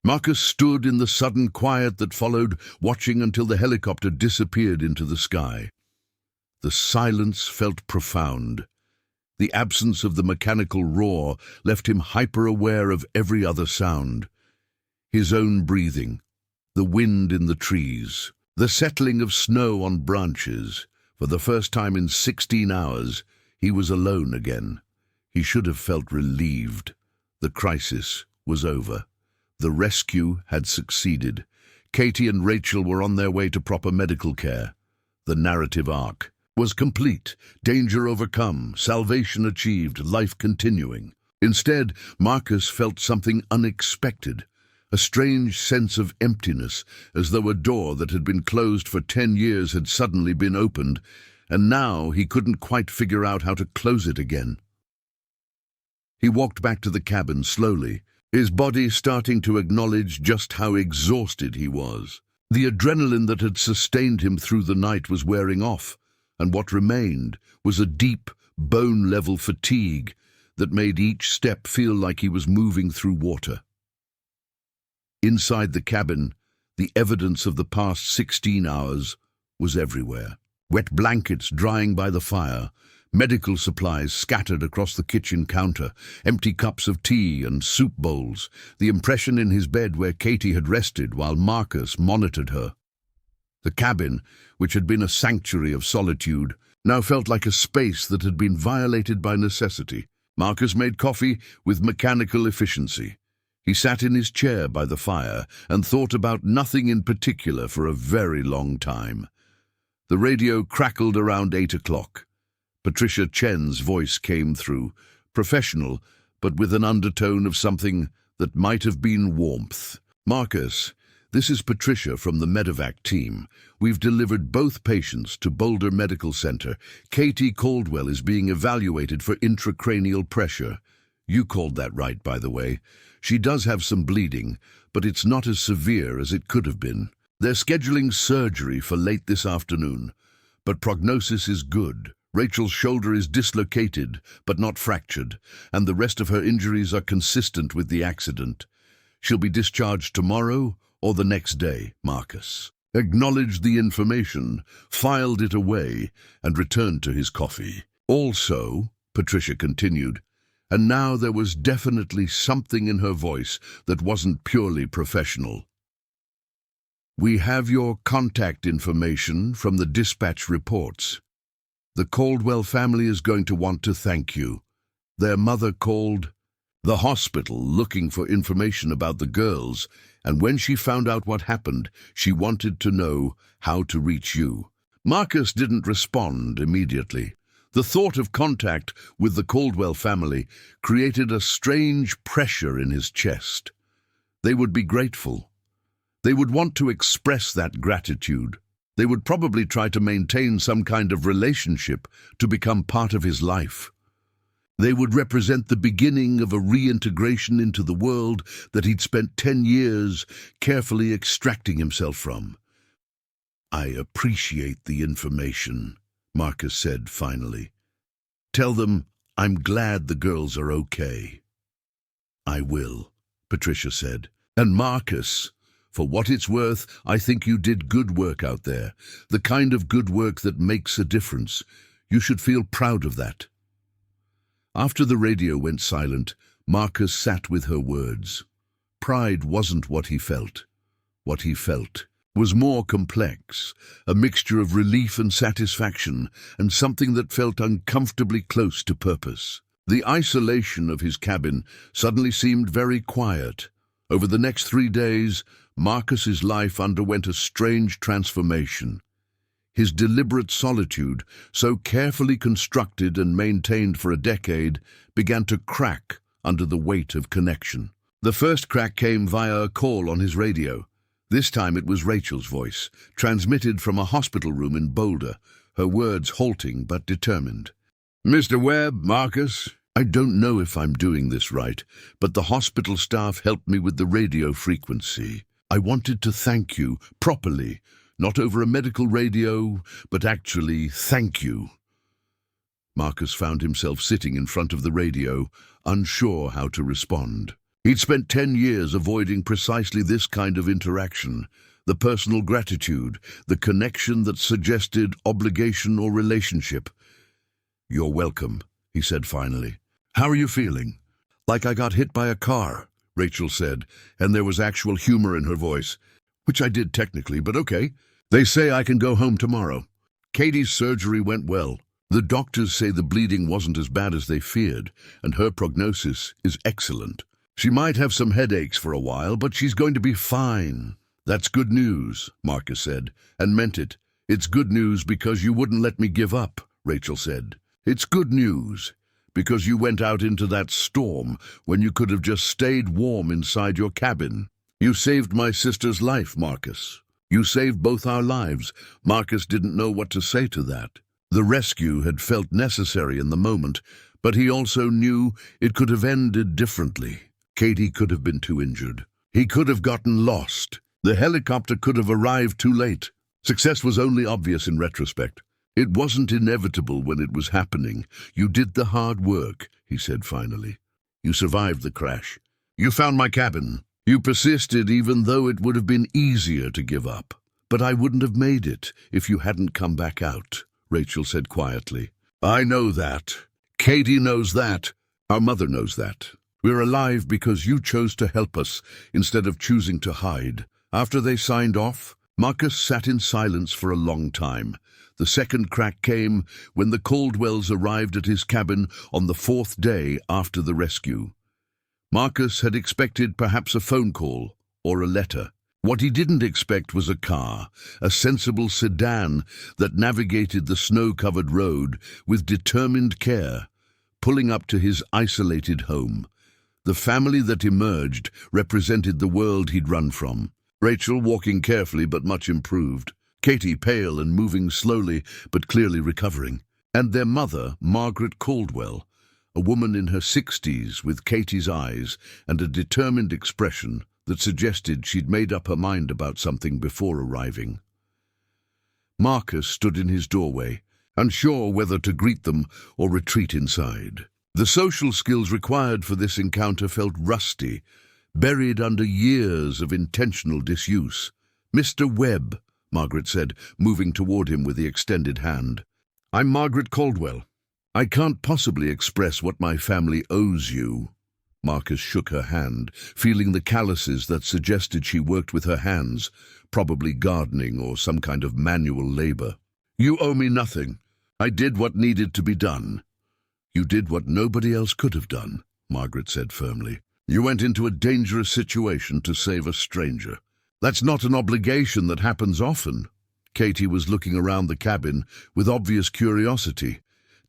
Marcus stood in the sudden quiet that followed, watching until the helicopter disappeared into the sky. The silence felt profound. The absence of the mechanical roar left him hyper-aware of every other sound. His own breathing, the wind in the trees, the settling of snow on branches. For the first time in 16 hours, he was alone again. He should have felt relieved. The crisis was over. The rescue had succeeded. Katie and Rachel were on their way to proper medical care. The narrative arc was complete, danger overcome, salvation achieved, life continuing. Instead, Marcus felt something unexpected, a strange sense of emptiness, as though a door that had been closed for 10 years had suddenly been opened, and now he couldn't quite figure out how to close it again. He walked back to the cabin slowly, his body starting to acknowledge just how exhausted he was. The adrenaline that had sustained him through the night was wearing off, and what remained was a deep, bone-level fatigue that made each step feel like he was moving through water. Inside the cabin, the evidence of the past 16 hours was everywhere. Wet blankets drying by the fire, medical supplies scattered across the kitchen counter, empty cups of tea and soup bowls, the impression in his bed where Katie had rested while Marcus monitored her. The cabin, which had been a sanctuary of solitude, now felt like a space that had been violated by necessity. Marcus made coffee with mechanical efficiency. He sat in his chair by the fire and thought about nothing in particular for a very long time. The radio crackled around 8 o'clock. Patricia Chen's voice came through, professional, but with an undertone of something that might have been warmth. "Marcus, this is Patricia from the medevac team. We've delivered both patients to Boulder Medical Center. Katie Caldwell is being evaluated for intracranial pressure. You called that right, by the way. She does have some bleeding, but it's not as severe as it could have been. They're scheduling surgery for late this afternoon, but prognosis is good. Rachel's shoulder is dislocated, but not fractured, and the rest of her injuries are consistent with the accident. She'll be discharged tomorrow or the next day." Marcus acknowledged the information, filed it away, and returned to his coffee. "Also," Patricia continued, and now there was definitely something in her voice that wasn't purely professional. "We have your contact information from the dispatch reports. The Caldwell family is going to want to thank you. Their mother called the hospital looking for information about the girls, and when she found out what happened, she wanted to know how to reach you." Marcus didn't respond immediately. The thought of contact with the Caldwell family created a strange pressure in his chest. They would be grateful. They would want to express that gratitude. They would probably try to maintain some kind of relationship to become part of his life. They would represent the beginning of a reintegration into the world that he'd spent 10 years carefully extracting himself from. "I appreciate the information," Marcus said finally. "Tell them I'm glad the girls are okay." "I will," Patricia said. "And Marcus, for what it's worth, I think you did good work out there. The kind of good work that makes a difference. You should feel proud of that." After the radio went silent, Marcus sat with her words. Pride wasn't what he felt. What he felt was more complex, a mixture of relief and satisfaction, and something that felt uncomfortably close to purpose. The isolation of his cabin suddenly seemed very quiet. Over the next 3 days, Marcus's life underwent a strange transformation. His deliberate solitude, so carefully constructed and maintained for a decade, began to crack under the weight of connection. The first crack came via a call on his radio. This time it was Rachel's voice, transmitted from a hospital room in Boulder, her words halting but determined. "Mr. Webb, Marcus, I don't know if I'm doing this right, but the hospital staff helped me with the radio frequency. I wanted to thank you properly, not over a medical radio, but actually thank you." Marcus found himself sitting in front of the radio, unsure how to respond. He'd spent 10 years avoiding precisely this kind of interaction, the personal gratitude, the connection that suggested obligation or relationship. "You're welcome," he said finally. "How are you feeling?" "Like I got hit by a car," Rachel said, and there was actual humor in her voice. "Which I did technically, but okay. They say I can go home tomorrow. Katie's surgery went well. The doctors say the bleeding wasn't as bad as they feared, and her prognosis is excellent. She might have some headaches for a while, but she's going to be fine." "That's good news," Marcus said, and meant it. "It's good news because you wouldn't let me give up," Rachel said. "It's good news because you went out into that storm when you could have just stayed warm inside your cabin. You saved my sister's life, Marcus. You saved both our lives." Marcus didn't know what to say to that. The rescue had felt necessary in the moment, but he also knew it could have ended differently. Katie could have been too injured. He could have gotten lost. The helicopter could have arrived too late. Success was only obvious in retrospect. "It wasn't inevitable when it was happening. You did the hard work," he said finally. "You survived the crash. You found my cabin. You persisted even though it would have been easier to give up. But I wouldn't have made it if you hadn't come back out," Rachel said quietly. "I know that. Katie knows that. Our mother knows that. We're alive because you chose to help us instead of choosing to hide." After they signed off, Marcus sat in silence for a long time. The second crack came when the Caldwells arrived at his cabin on the 4th day after the rescue. Marcus had expected perhaps a phone call or a letter. What he didn't expect was a car, a sensible sedan that navigated the snow-covered road with determined care, pulling up to his isolated home. The family that emerged represented the world he'd run from. Rachel walking carefully but much improved. Katie pale and moving slowly but clearly recovering. And their mother, Margaret Caldwell, a woman in her 60s with Katie's eyes and a determined expression that suggested she'd made up her mind about something before arriving. Marcus stood in his doorway, unsure whether to greet them or retreat inside. The social skills required for this encounter felt rusty, buried under years of intentional disuse. "Mr. Webb," Margaret said, moving toward him with the extended hand. "I'm Margaret Caldwell. I can't possibly express what my family owes you. Marcus shook her hand, feeling the calluses that suggested she worked with her hands, probably gardening or some kind of manual labor. You owe me nothing. I did what needed to be done. You did what nobody else could have done, Margaret said firmly. You went into a dangerous situation to save a stranger. That's not an obligation that happens often. Katie was looking around the cabin with obvious curiosity,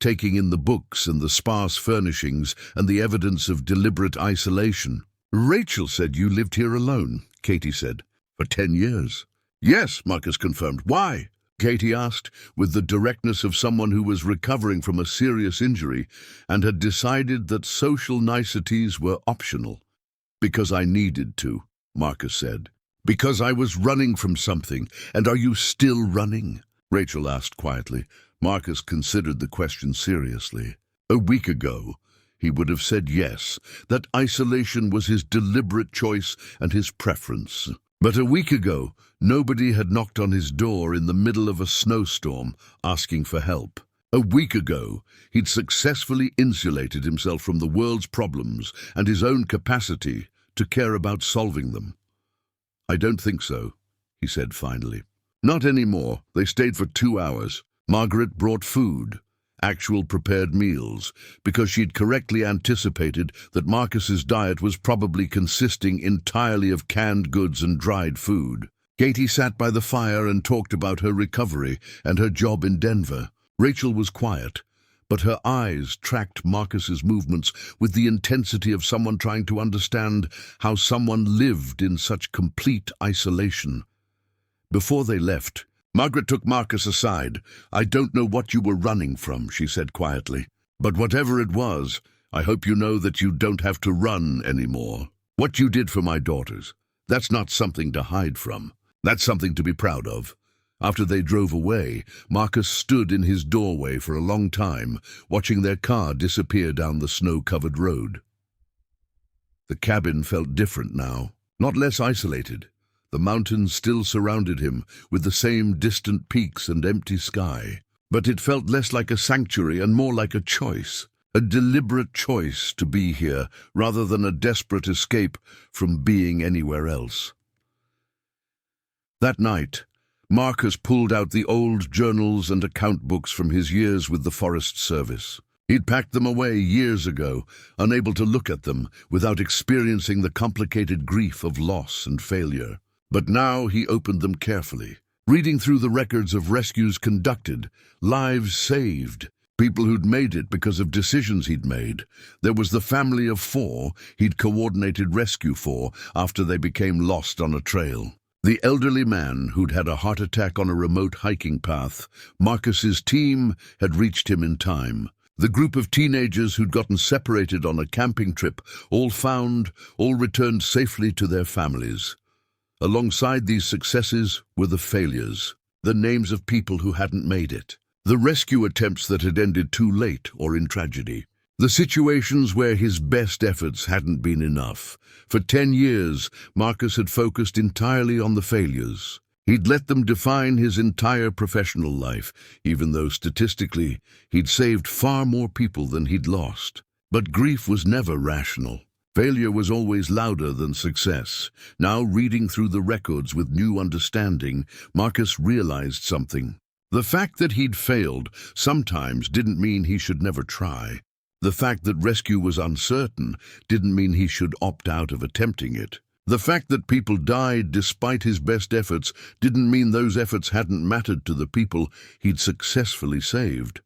taking in the books and the sparse furnishings and the evidence of deliberate isolation. Rachel said you lived here alone, Katie said. For 10 years. Yes, Marcus confirmed. Why? Katie asked, with the directness of someone who was recovering from a serious injury and had decided that social niceties were optional. Because I needed to, Marcus said. Because I was running from something. And are you still running? Rachel asked quietly. Marcus considered the question seriously. A week ago, he would have said yes, that isolation was his deliberate choice and his preference. But a week ago, nobody had knocked on his door in the middle of a snowstorm, asking for help. A week ago, he'd successfully insulated himself from the world's problems and his own capacity to care about solving them. I don't think so, he said finally. Not anymore. They stayed for 2 hours. Margaret brought food, actual prepared meals, because she'd correctly anticipated that Marcus's diet was probably consisting entirely of canned goods and dried food. Katie sat by the fire and talked about her recovery and her job in Denver. Rachel was quiet, but her eyes tracked Marcus's movements with the intensity of someone trying to understand how someone lived in such complete isolation. Before they left, Margaret took Marcus aside. I don't know what you were running from, she said quietly. But whatever it was, I hope you know that you don't have to run anymore. What you did for my daughters, that's not something to hide from. That's something to be proud of. After they drove away, Marcus stood in his doorway for a long time, watching their car disappear down the snow-covered road. The cabin felt different now, not less isolated. The mountains still surrounded him, with the same distant peaks and empty sky. But it felt less like a sanctuary and more like a choice, a deliberate choice to be here, rather than a desperate escape from being anywhere else. That night, Marcus pulled out the old journals and account books from his years with the Forest Service. He'd packed them away years ago, unable to look at them without experiencing the complicated grief of loss and failure. But now he opened them carefully, reading through the records of rescues conducted, lives saved, people who'd made it because of decisions he'd made. There was the family of 4 he'd coordinated rescue for after they became lost on a trail. The elderly man who'd had a heart attack on a remote hiking path. Marcus's team had reached him in time. The group of teenagers who'd gotten separated on a camping trip, all found, all returned safely to their families. Alongside these successes were the failures, the names of people who hadn't made it, the rescue attempts that had ended too late or in tragedy, the situations where his best efforts hadn't been enough. For 10 years, Marcus had focused entirely on the failures. He'd let them define his entire professional life, even though statistically he'd saved far more people than he'd lost. But grief was never rational. Failure was always louder than success. Now, reading through the records with new understanding, Marcus realized something. The fact that he'd failed sometimes didn't mean he should never try. The fact that rescue was uncertain didn't mean he should opt out of attempting it. The fact that people died despite his best efforts didn't mean those efforts hadn't mattered to the people he'd successfully saved.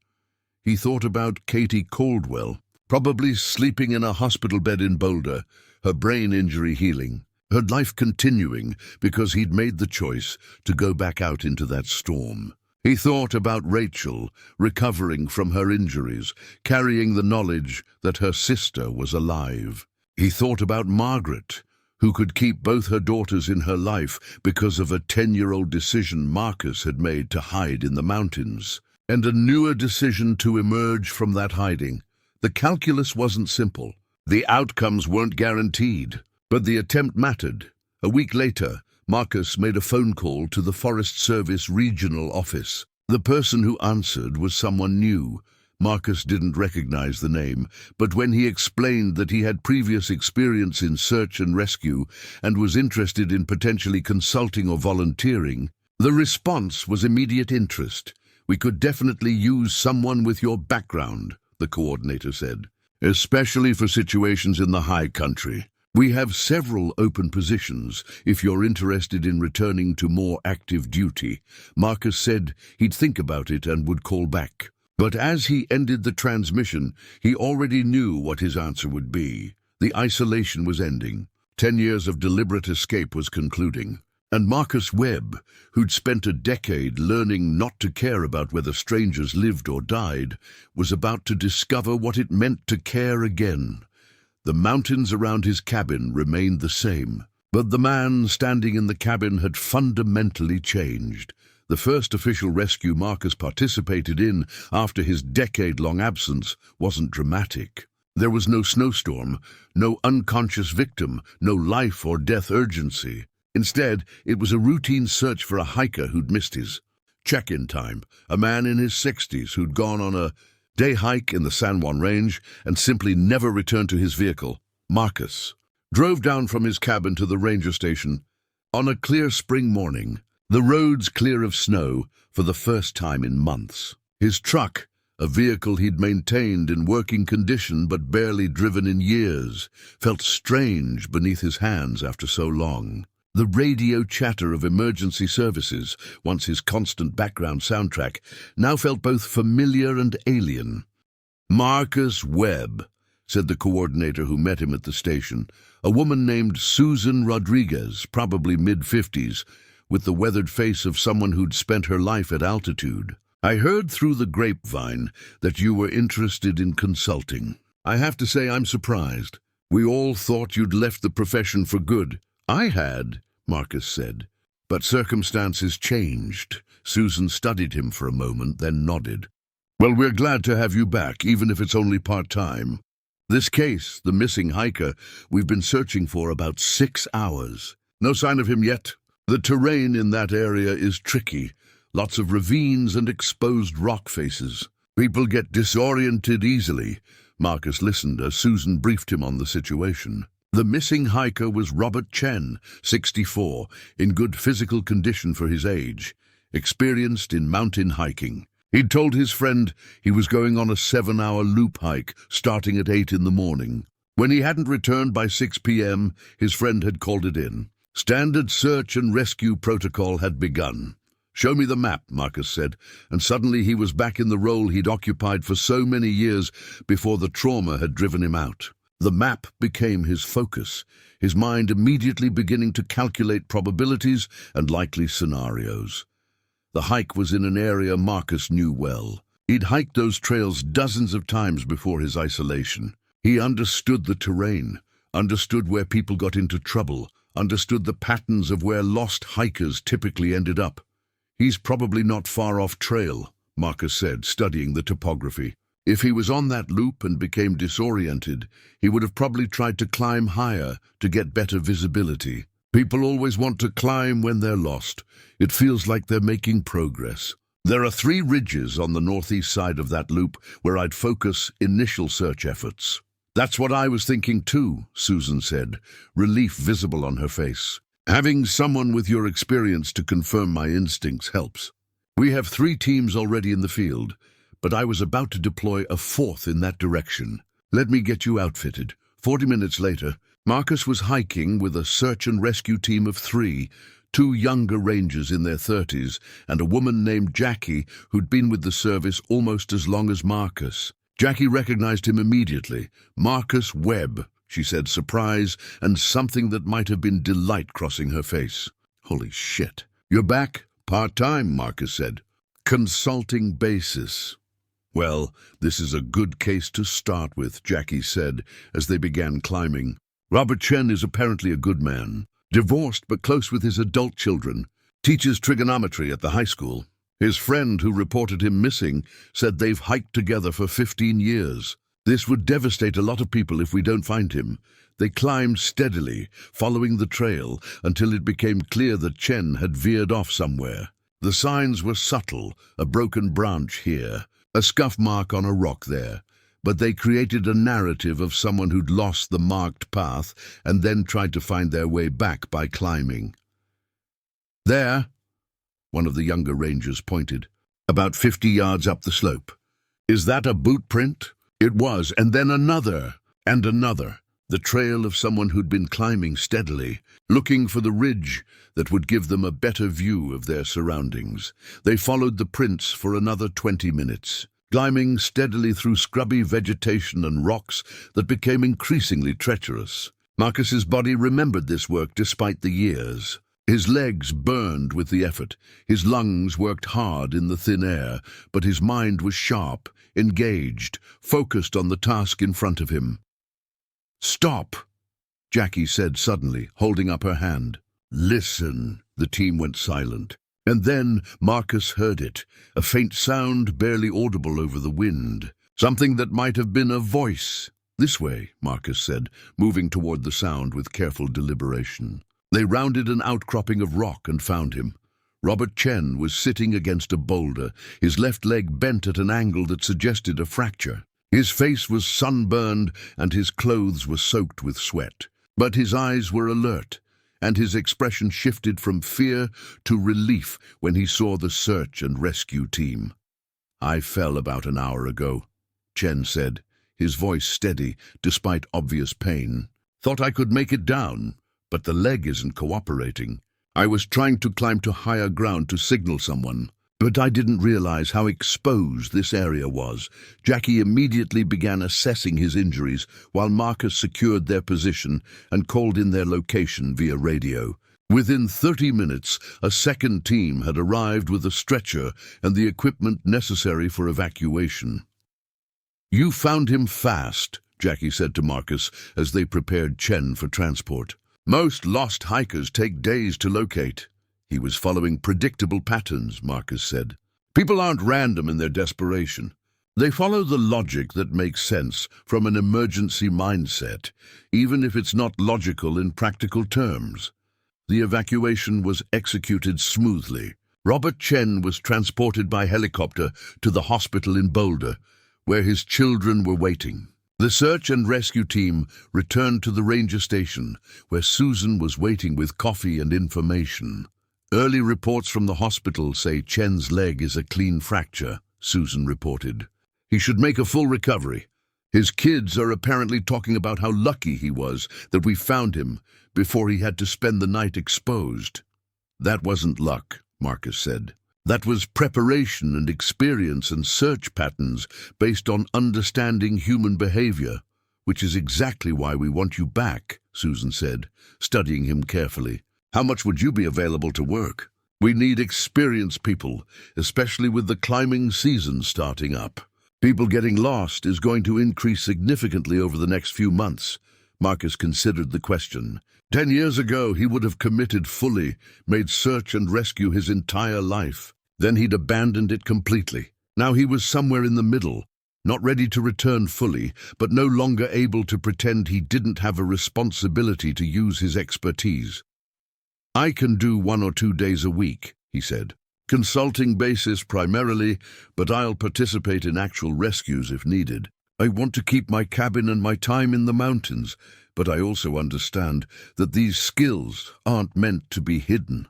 He thought about Katie Caldwell, probably sleeping in a hospital bed in Boulder, her brain injury healing, her life continuing because he'd made the choice to go back out into that storm. He thought about Rachel, recovering from her injuries, carrying the knowledge that her sister was alive. He thought about Margaret, who could keep both her daughters in her life because of a 10-year-old decision Marcus had made to hide in the mountains, and a newer decision to emerge from that hiding. The calculus wasn't simple. The outcomes weren't guaranteed, but the attempt mattered. A week later, Marcus made a phone call to the Forest Service regional office. The person who answered was someone new, Marcus didn't recognize the name, but when he explained that he had previous experience in search and rescue and was interested in potentially consulting or volunteering, the response was immediate interest. "We could definitely use someone with your background," the coordinator said, "especially for situations in the high country. We have several open positions if you're interested in returning to more active duty." Marcus said he'd think about it and would call back. But as he ended the transmission, he already knew what his answer would be. The isolation was ending. 10 years of deliberate escape was concluding. And Marcus Webb, who'd spent a decade learning not to care about whether strangers lived or died, was about to discover what it meant to care again. The mountains around his cabin remained the same, but the man standing in the cabin had fundamentally changed. The first official rescue Marcus participated in after his decade-long absence wasn't dramatic. There was no snowstorm, no unconscious victim, no life or death urgency. Instead, it was a routine search for a hiker who'd missed his check-in time, a man in his 60s who'd gone on a day hike in the San Juan Range and simply never returned to his vehicle. Marcus drove down from his cabin to the ranger station on a clear spring morning, the roads clear of snow for the first time in months. His truck, a vehicle he'd maintained in working condition but barely driven in years, felt strange beneath his hands after so long. The radio chatter of emergency services, once his constant background soundtrack, now felt both familiar and alien. "Marcus Webb," said the coordinator who met him at the station, a woman named Susan Rodriguez, probably mid-50s, with the weathered face of someone who'd spent her life at altitude. "I heard through the grapevine that you were interested in consulting. I have to say I'm surprised. We all thought you'd left the profession for good." "I had," Marcus said, "but circumstances changed." Susan studied him for a moment, then nodded. "Well, we're glad to have you back, even if it's only part-time. This case, the missing hiker, we've been searching for about 6 hours. No sign of him yet. The terrain in that area is tricky. Lots of ravines and exposed rock faces. People get disoriented easily." Marcus listened as Susan briefed him on the situation. The missing hiker was Robert Chen, 64, in good physical condition for his age, experienced in mountain hiking. He'd told his friend he was going on a 7-hour loop hike starting at 8 in the morning. When he hadn't returned by 6 p.m., his friend had called it in. Standard search and rescue protocol had begun. "Show me the map," Marcus said, and suddenly he was back in the role he'd occupied for so many years before the trauma had driven him out. The map became his focus, his mind immediately beginning to calculate probabilities and likely scenarios. The hike was in an area Marcus knew well. He'd hiked those trails dozens of times before his isolation. He understood the terrain, understood where people got into trouble, understood the patterns of where lost hikers typically ended up. "He's probably not far off trail," Marcus said, studying the topography. "If he was on that loop and became disoriented, he would have probably tried to climb higher to get better visibility. People always want to climb when they're lost. It feels like they're making progress. There are 3 ridges on the northeast side of that loop where I'd focus initial search efforts." "That's what I was thinking too," Susan said, relief visible on her face. "Having someone with your experience to confirm my instincts helps. We have 3 teams already in the field, but I was about to deploy a 4th in that direction. Let me get you outfitted." 40 minutes later, Marcus was hiking with a search and rescue team of 3, 2 younger rangers in their 30s, and a woman named Jackie who'd been with the service almost as long as Marcus. Jackie recognized him immediately. "Marcus Webb," she said, surprise and something that might have been delight crossing her face. "Holy shit. You're back? Part-time," Marcus said. "Consulting basis." "Well, this is a good case to start with," Jackie said as they began climbing. "Robert Chen is apparently a good man. Divorced but close with his adult children. Teaches trigonometry at the high school. His friend who reported him missing said they've hiked together for 15 years. This would devastate a lot of people if we don't find him." They climbed steadily, following the trail, until it became clear that Chen had veered off somewhere. The signs were subtle, a broken branch here, a scuff mark on a rock there, but they created a narrative of someone who'd lost the marked path and then tried to find their way back by climbing. There, one of the younger rangers pointed, about 50 yards up the slope. Is that a boot print? It was, and then another, and another. The trail of someone who'd been climbing steadily, looking for the ridge that would give them a better view of their surroundings. They followed the prints for another 20 minutes, climbing steadily through scrubby vegetation and rocks that became increasingly treacherous. Marcus's body remembered this work despite the years. His legs burned with the effort, his lungs worked hard in the thin air, but his mind was sharp, engaged, focused on the task in front of him. "Stop," Jackie said suddenly, holding up her hand. "Listen." The team went silent. And then Marcus heard it, a faint sound barely audible over the wind. Something that might have been a voice. "This way," Marcus said, moving toward the sound with careful deliberation. They rounded an outcropping of rock and found him. Robert Chen was sitting against a boulder, his left leg bent at an angle that suggested a fracture. His face was sunburned and his clothes were soaked with sweat. But his eyes were alert, and his expression shifted from fear to relief when he saw the search and rescue team. "I fell about an hour ago," Chen said, his voice steady despite obvious pain. "Thought I could make it down, but the leg isn't cooperating. I was trying to climb to higher ground to signal someone, but I didn't realize how exposed this area was." Jackie immediately began assessing his injuries while Marcus secured their position and called in their location via radio. Within 30 minutes, a second team had arrived with a stretcher and the equipment necessary for evacuation. "You found him fast," Jackie said to Marcus as they prepared Chen for transport. "Most lost hikers take days to locate." "He was following predictable patterns," Marcus said. "People aren't random in their desperation. They follow the logic that makes sense from an emergency mindset, even if it's not logical in practical terms." The evacuation was executed smoothly. Robert Chen was transported by helicopter to the hospital in Boulder, where his children were waiting. The search and rescue team returned to the ranger station, where Susan was waiting with coffee and information. "Early reports from the hospital say Chen's leg is a clean fracture," Susan reported. "He should make a full recovery. His kids are apparently talking about how lucky he was that we found him before he had to spend the night exposed." "That wasn't luck," Marcus said. "That was preparation and experience and search patterns based on understanding human behavior, which is exactly why we want you back," Susan said, studying him carefully. "How much would you be available to work? We need experienced people, especially with the climbing season starting up. People getting lost is going to increase significantly over the next few months." Marcus considered the question. 10 years ago, he would have committed fully, made search and rescue his entire life. Then he'd abandoned it completely. Now he was somewhere in the middle, not ready to return fully, but no longer able to pretend he didn't have a responsibility to use his expertise. "I can do 1 or 2 days a week," he said. "Consulting basis primarily, but I'll participate in actual rescues if needed. I want to keep my cabin and my time in the mountains, but I also understand that these skills aren't meant to be hidden."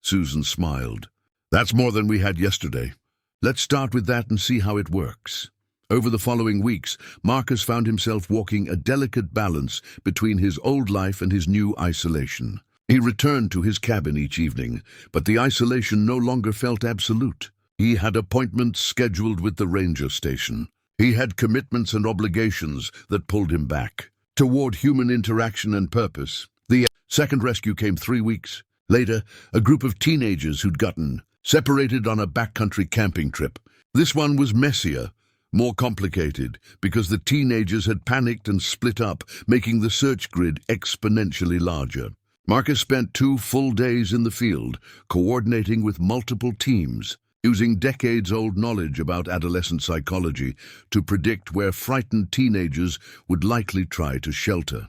Susan smiled. "That's more than we had yesterday. Let's start with that and see how it works." Over the following weeks, Marcus found himself walking a delicate balance between his old life and his new isolation. He returned to his cabin each evening, but the isolation no longer felt absolute. He had appointments scheduled with the ranger station. He had commitments and obligations that pulled him back toward human interaction and purpose. The second rescue came 3 weeks later, a group of teenagers who'd gotten separated on a backcountry camping trip. This one was messier, more complicated, because the teenagers had panicked and split up, making the search grid exponentially larger. Marcus spent 2 full days in the field, coordinating with multiple teams, using decades-old knowledge about adolescent psychology to predict where frightened teenagers would likely try to shelter.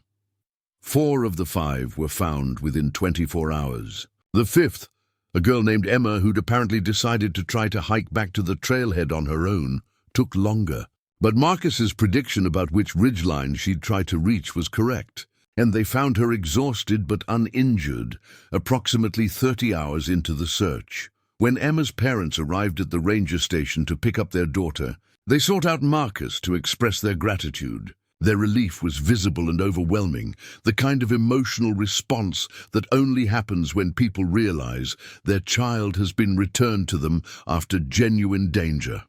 4 of the 5 were found within 24 hours. The 5th, a girl named Emma who'd apparently decided to try to hike back to the trailhead on her own, took longer. But Marcus's prediction about which ridgeline she'd try to reach was correct, and they found her exhausted but uninjured, approximately 30 hours into the search. When Emma's parents arrived at the ranger station to pick up their daughter, they sought out Marcus to express their gratitude. Their relief was visible and overwhelming, the kind of emotional response that only happens when people realize their child has been returned to them after genuine danger.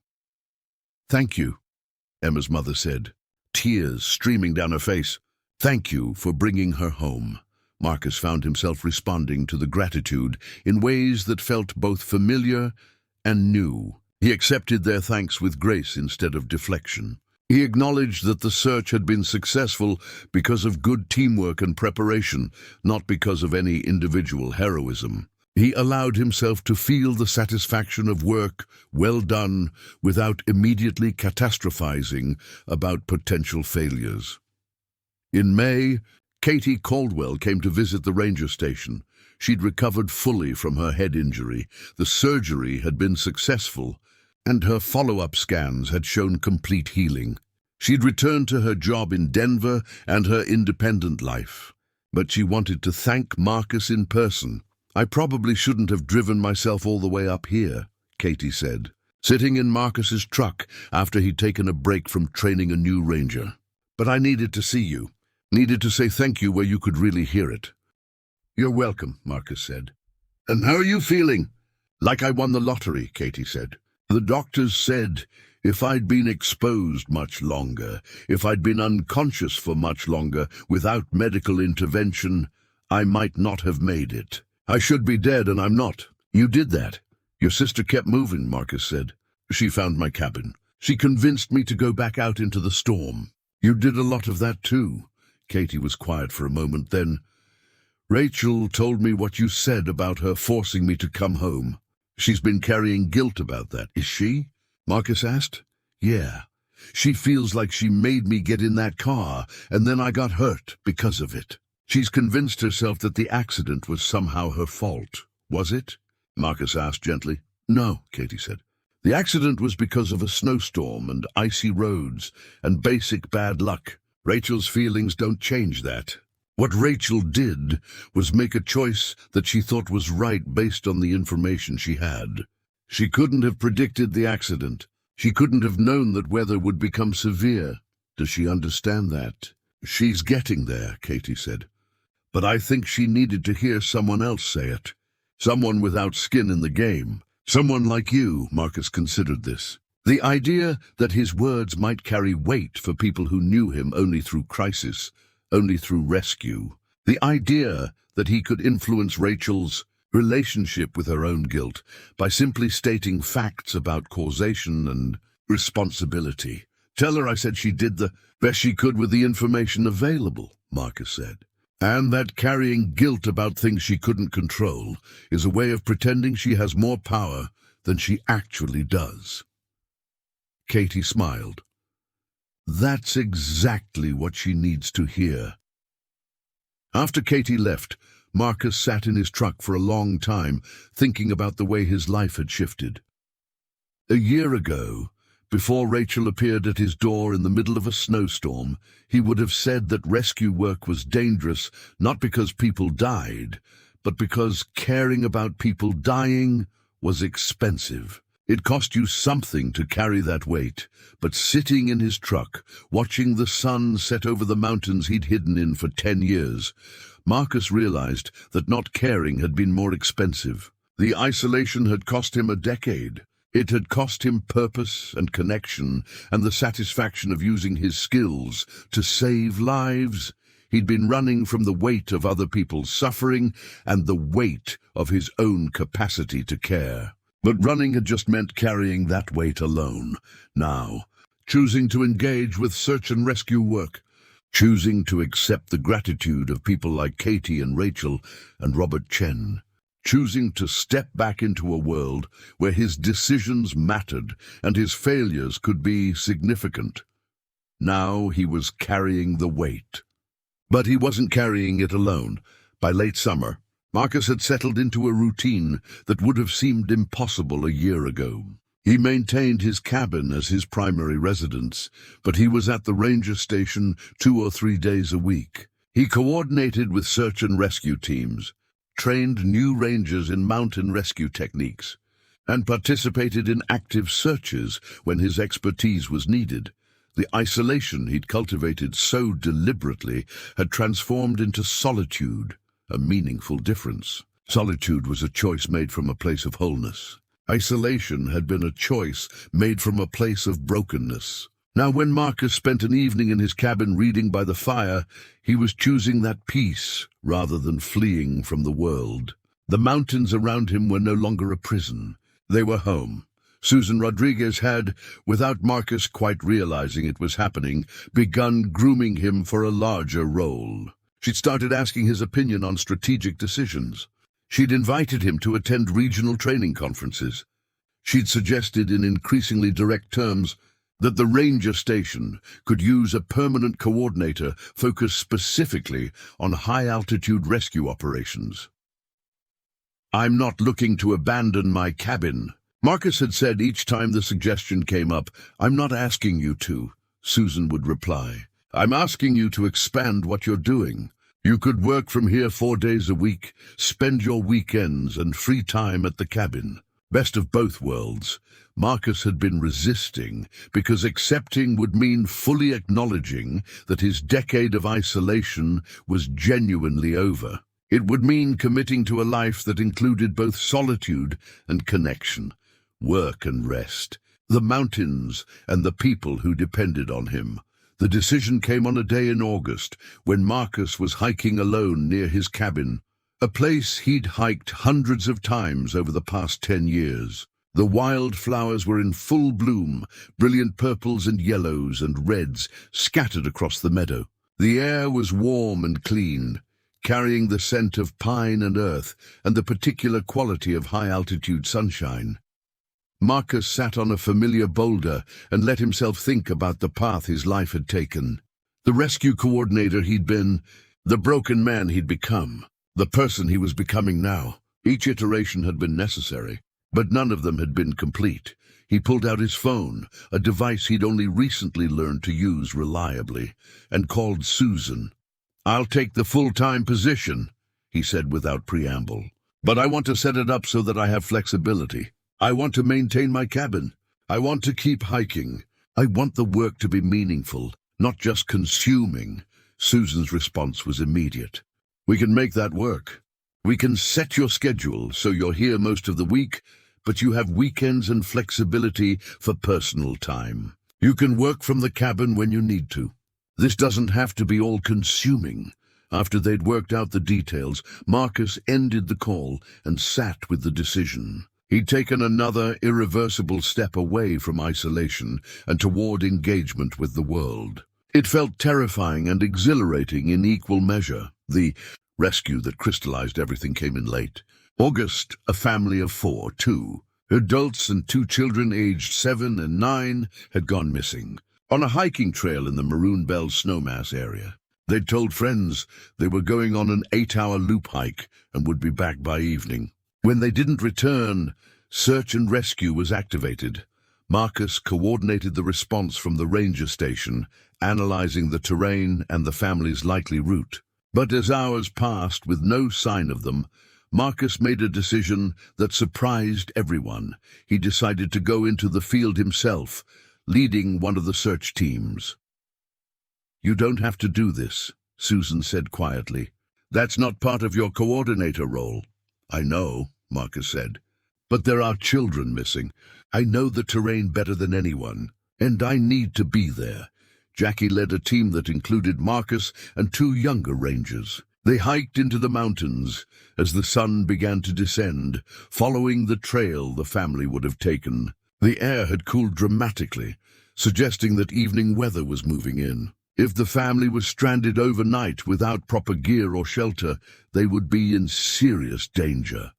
"Thank you," Emma's mother said, tears streaming down her face. "Thank you for bringing her home." Marcus found himself responding to the gratitude in ways that felt both familiar and new. He accepted their thanks with grace instead of deflection. He acknowledged that the search had been successful because of good teamwork and preparation, not because of any individual heroism. He allowed himself to feel the satisfaction of work well done without immediately catastrophizing about potential failures. In May, Katie Caldwell came to visit the ranger station. She'd recovered fully from her head injury. The surgery had been successful, and her follow-up scans had shown complete healing. She'd returned to her job in Denver and her independent life. But she wanted to thank Marcus in person. "I probably shouldn't have driven myself all the way up here," Katie said, sitting in Marcus's truck after he'd taken a break from training a new ranger. "But I needed to see you. Needed to say thank you where you could really hear it." "You're welcome," Marcus said. "And how are you feeling?" "Like I won the lottery," Katie said. "The doctors said if I'd been exposed much longer, if I'd been unconscious for much longer without medical intervention, I might not have made it. I should be dead, and I'm not. You did that. Your sister kept moving," Marcus said. "She found my cabin. She convinced me to go back out into the storm." "You did a lot of that too." Katie was quiet for a moment, then, "Rachel told me what you said about her forcing me to come home. She's been carrying guilt about that, is she?" Marcus asked. "Yeah. She feels like she made me get in that car, and then I got hurt because of it. She's convinced herself that the accident was somehow her fault. Was it?" Marcus asked gently. "No," Katie said. "The accident was because of a snowstorm and icy roads and basic bad luck. Rachel's feelings don't change that. What Rachel did was make a choice that she thought was right based on the information she had. She couldn't have predicted the accident. She couldn't have known that weather would become severe. Does she understand that?" "She's getting there," Katie said. "But I think she needed to hear someone else say it. Someone without skin in the game. Someone like you." Marcus considered this. The idea that his words might carry weight for people who knew him only through crisis, only through rescue. The idea that he could influence Rachel's relationship with her own guilt by simply stating facts about causation and responsibility. "Tell her I said she did the best she could with the information available," Marcus said. "And that carrying guilt about things she couldn't control is a way of pretending she has more power than she actually does." Katie smiled. "That's exactly what she needs to hear." After Katie left, Marcus sat in his truck for a long time, thinking about the way his life had shifted. A year ago, before Rachel appeared at his door in the middle of a snowstorm, he would have said that rescue work was dangerous, not because people died, but because caring about people dying was expensive. It cost you something to carry that weight, but sitting in his truck, watching the sun set over the mountains he'd hidden in for 10 years, Marcus realized that not caring had been more expensive. The isolation had cost him a decade. It had cost him purpose and connection and the satisfaction of using his skills to save lives. He'd been running from the weight of other people's suffering and the weight of his own capacity to care. But running had just meant carrying that weight alone. Now, choosing to engage with search and rescue work, choosing to accept the gratitude of people like Katie and Rachel and Robert Chen, choosing to step back into a world where his decisions mattered and his failures could be significant. Now he was carrying the weight. But he wasn't carrying it alone. By late summer, Marcus had settled into a routine that would have seemed impossible a year ago. He maintained his cabin as his primary residence, but he was at the ranger station 2 or 3 days a week. He coordinated with search and rescue teams, trained new rangers in mountain rescue techniques, and participated in active searches when his expertise was needed. The isolation he'd cultivated so deliberately had transformed into solitude, a meaningful difference. Solitude was a choice made from a place of wholeness. Isolation had been a choice made from a place of brokenness. Now, when Marcus spent an evening in his cabin reading by the fire, he was choosing that peace rather than fleeing from the world. The mountains around him were no longer a prison. They were home. Susan Rodriguez had, without Marcus quite realizing it was happening, begun grooming him for a larger role. She'd started asking his opinion on strategic decisions. She'd invited him to attend regional training conferences. She'd suggested in increasingly direct terms that the ranger station could use a permanent coordinator focused specifically on high-altitude rescue operations. "I'm not looking to abandon my cabin," Marcus had said each time the suggestion came up. "I'm not asking you to," Susan would reply. "I'm asking you to expand what you're doing. You could work from here 4 days a week, spend your weekends and free time at the cabin." Best of both worlds. Marcus had been resisting because accepting would mean fully acknowledging that his decade of isolation was genuinely over. It would mean committing to a life that included both solitude and connection, work and rest, the mountains and the people who depended on him. The decision came on a day in August when Marcus was hiking alone near his cabin, a place he'd hiked hundreds of times over the past 10 years. The wildflowers were in full bloom, brilliant purples and yellows and reds scattered across the meadow. The air was warm and clean, carrying the scent of pine and earth and the particular quality of high-altitude sunshine. Marcus sat on a familiar boulder and let himself think about the path his life had taken. The rescue coordinator he'd been, the broken man he'd become, the person he was becoming now. Each iteration had been necessary, but none of them had been complete. He pulled out his phone, a device he'd only recently learned to use reliably, and called Susan. "I'll take the full-time position," he said without preamble. "But I want to set it up so that I have flexibility. I want to maintain my cabin. I want to keep hiking. I want the work to be meaningful, not just consuming." Susan's response was immediate. "We can make that work. We can set your schedule so you're here most of the week, but you have weekends and flexibility for personal time. You can work from the cabin when you need to. This doesn't have to be all-consuming." After they'd worked out the details, Marcus ended the call and sat with the decision. He'd taken another irreversible step away from isolation and toward engagement with the world. It felt terrifying and exhilarating in equal measure. The rescue that crystallized everything came in late. August, a family of 4, 2 adults and 2 children aged 7 and 9, had gone missing on a hiking trail in the Maroon Bell snowmass area. They'd told friends they were going on an 8-hour loop hike and would be back by evening. When they didn't return, search and rescue was activated. Marcus coordinated the response from the ranger station, analyzing the terrain and the family's likely route. But as hours passed with no sign of them, Marcus made a decision that surprised everyone. He decided to go into the field himself, leading one of the search teams. "You don't have to do this," Susan said quietly. "That's not part of your coordinator role." "I know," Marcus said, "but there are children missing. I know the terrain better than anyone, and I need to be there." Jackie led a team that included Marcus and 2 younger rangers. They hiked into the mountains as the sun began to descend, following the trail the family would have taken. The air had cooled dramatically, suggesting that evening weather was moving in. If the family was stranded overnight without proper gear or shelter, they would be in serious danger.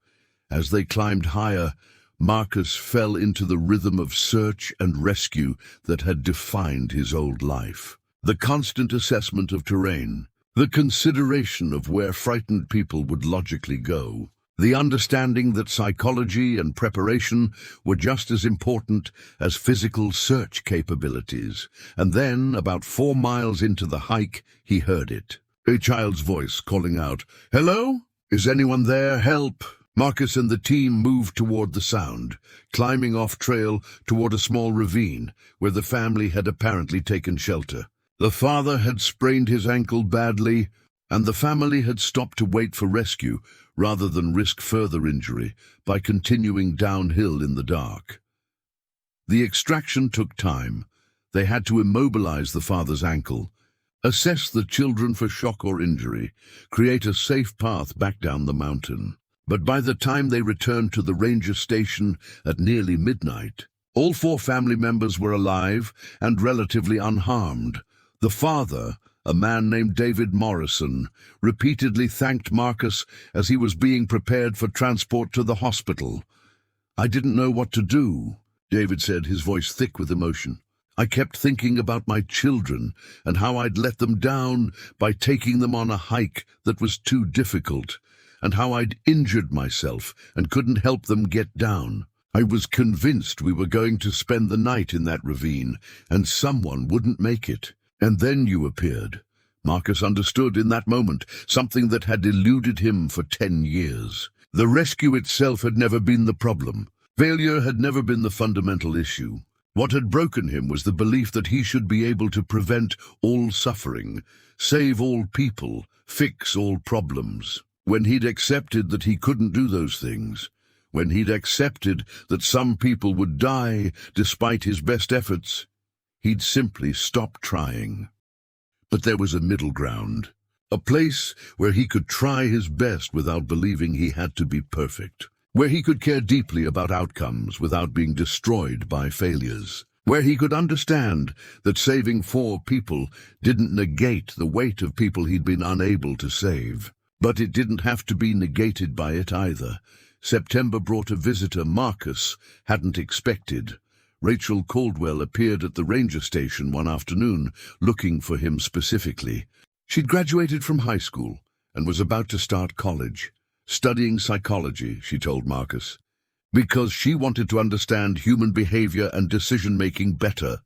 As they climbed higher, Marcus fell into the rhythm of search and rescue that had defined his old life. The constant assessment of terrain, the consideration of where frightened people would logically go, The understanding that psychology and preparation were just as important as physical search capabilities. And then, about 4 miles into the hike, he heard it. A child's voice calling out, "Hello? Is anyone there? Help!" Marcus and the team moved toward the sound, climbing off trail toward a small ravine where the family had apparently taken shelter. The father had sprained his ankle badly, and the family had stopped to wait for rescue rather than risk further injury by continuing downhill in the dark. The extraction took time. They had to immobilize the father's ankle, assess the children for shock or injury, create a safe path back down the mountain. But by the time they returned to the ranger station at nearly midnight, all 4 family members were alive and relatively unharmed. The father, a man named David Morrison, repeatedly thanked Marcus as he was being prepared for transport to the hospital. "I didn't know what to do," David said, his voice thick with emotion. "I kept thinking about my children and how I'd let them down by taking them on a hike that was too difficult, and how I'd injured myself and couldn't help them get down. I was convinced we were going to spend the night in that ravine, and someone wouldn't make it. And then you appeared." Marcus understood in that moment something that had eluded him for 10 years. The rescue itself had never been the problem. Failure had never been the fundamental issue. What had broken him was the belief that he should be able to prevent all suffering, save all people, fix all problems. When he'd accepted that he couldn't do those things, when he'd accepted that some people would die despite his best efforts, he'd simply stopped trying. But there was a middle ground, a place where he could try his best without believing he had to be perfect, where he could care deeply about outcomes without being destroyed by failures, where he could understand that saving 4 people didn't negate the weight of people he'd been unable to save. But it didn't have to be negated by it either. September brought a visitor Marcus hadn't expected. Rachel Caldwell appeared at the ranger station one afternoon, looking for him specifically. She'd graduated from high school and was about to start college, studying psychology, she told Marcus, because she wanted to understand human behavior and decision-making better.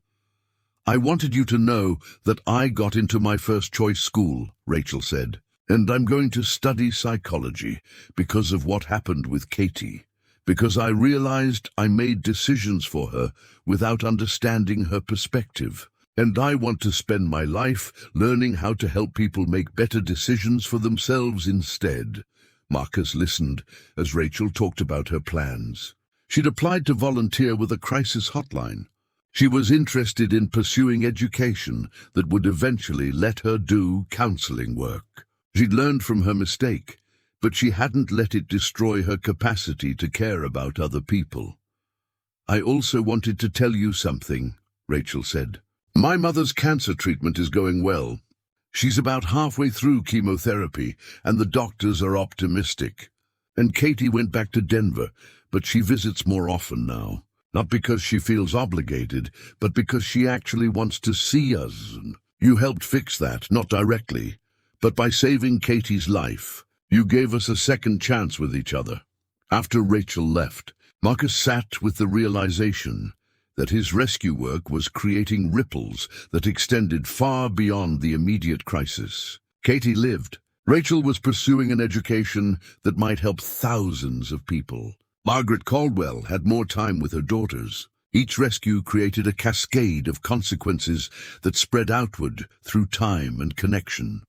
"I wanted you to know that I got into my first-choice school," Rachel said. "And I'm going to study psychology because of what happened with Katie, because I realized I made decisions for her without understanding her perspective. And I want to spend my life learning how to help people make better decisions for themselves instead." Marcus listened as Rachel talked about her plans. She'd applied to volunteer with a crisis hotline. She was interested in pursuing education that would eventually let her do counseling work. She'd learned from her mistake, but she hadn't let it destroy her capacity to care about other people. "I also wanted to tell you something," Rachel said. "My mother's cancer treatment is going well. She's about halfway through chemotherapy, and the doctors are optimistic. And Katie went back to Denver, but she visits more often now. Not because she feels obligated, but because she actually wants to see us. You helped fix that, not directly, but by saving Katie's life. You gave us a second chance with each other." After Rachel left, Marcus sat with the realization that his rescue work was creating ripples that extended far beyond the immediate crisis. Katie lived. Rachel was pursuing an education that might help thousands of people. Margaret Caldwell had more time with her daughters. Each rescue created a cascade of consequences that spread outward through time and connection.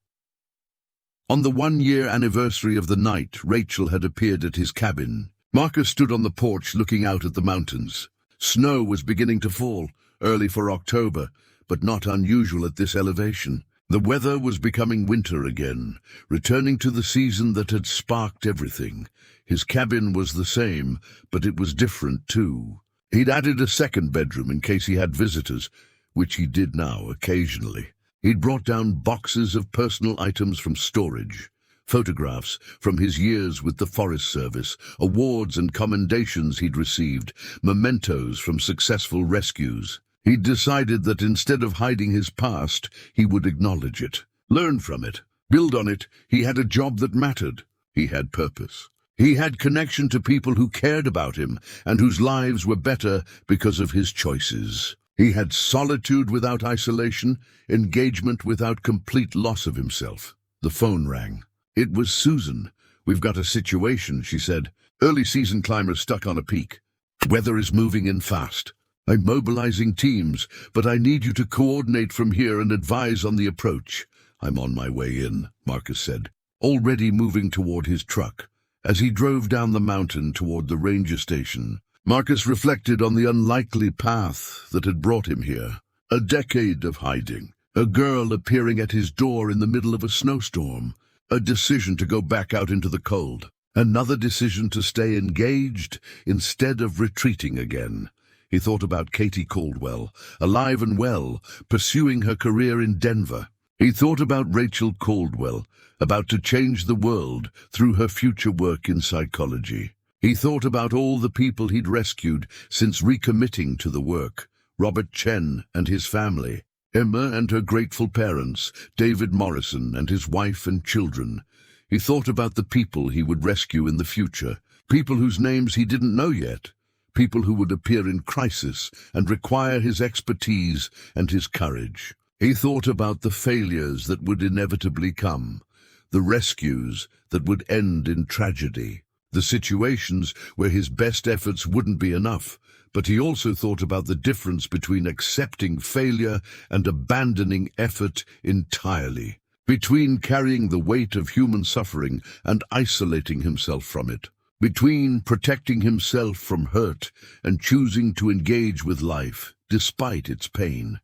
On the 1-year anniversary of the night Rachel had appeared at his cabin, Marcus stood on the porch looking out at the mountains. Snow was beginning to fall, early for October, but not unusual at this elevation. The weather was becoming winter again, returning to the season that had sparked everything. His cabin was the same, but it was different too. He'd added a second bedroom in case he had visitors, which he did now occasionally. He'd brought down boxes of personal items from storage, photographs from his years with the Forest Service, awards and commendations he'd received, mementos from successful rescues. He'd decided that instead of hiding his past, he would acknowledge it, learn from it, build on it. He had a job that mattered. He had purpose. He had connection to people who cared about him and whose lives were better because of his choices. He had solitude without isolation, engagement without complete loss of himself. The phone rang. It was Susan. "We've got a situation," she said. "Early season climbers stuck on a peak. Weather is moving in fast. I'm mobilizing teams, but I need you to coordinate from here and advise on the approach." "I'm on my way in," Marcus said, already moving toward his truck. As he drove down the mountain toward the ranger station, Marcus reflected on the unlikely path that had brought him here. A decade of hiding, a girl appearing at his door in the middle of a snowstorm, a decision to go back out into the cold, another decision to stay engaged instead of retreating again. He thought about Katie Caldwell, alive and well, pursuing her career in Denver. He thought about Rachel Caldwell, about to change the world through her future work in psychology. He thought about all the people he'd rescued since recommitting to the work: Robert Chen and his family, Emma and her grateful parents, David Morrison and his wife and children. He thought about the people he would rescue in the future, people whose names he didn't know yet, people who would appear in crisis and require his expertise and his courage. He thought about the failures that would inevitably come, the rescues that would end in tragedy, the situations where his best efforts wouldn't be enough. But he also thought about the difference between accepting failure and abandoning effort entirely, between carrying the weight of human suffering and isolating himself from it, between protecting himself from hurt and choosing to engage with life despite its pain.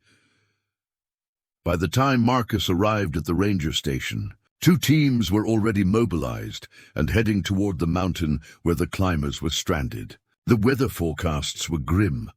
By the time Marcus arrived at the ranger station, 2 teams were already mobilized and heading toward the mountain where the climbers were stranded. The weather forecasts were grim.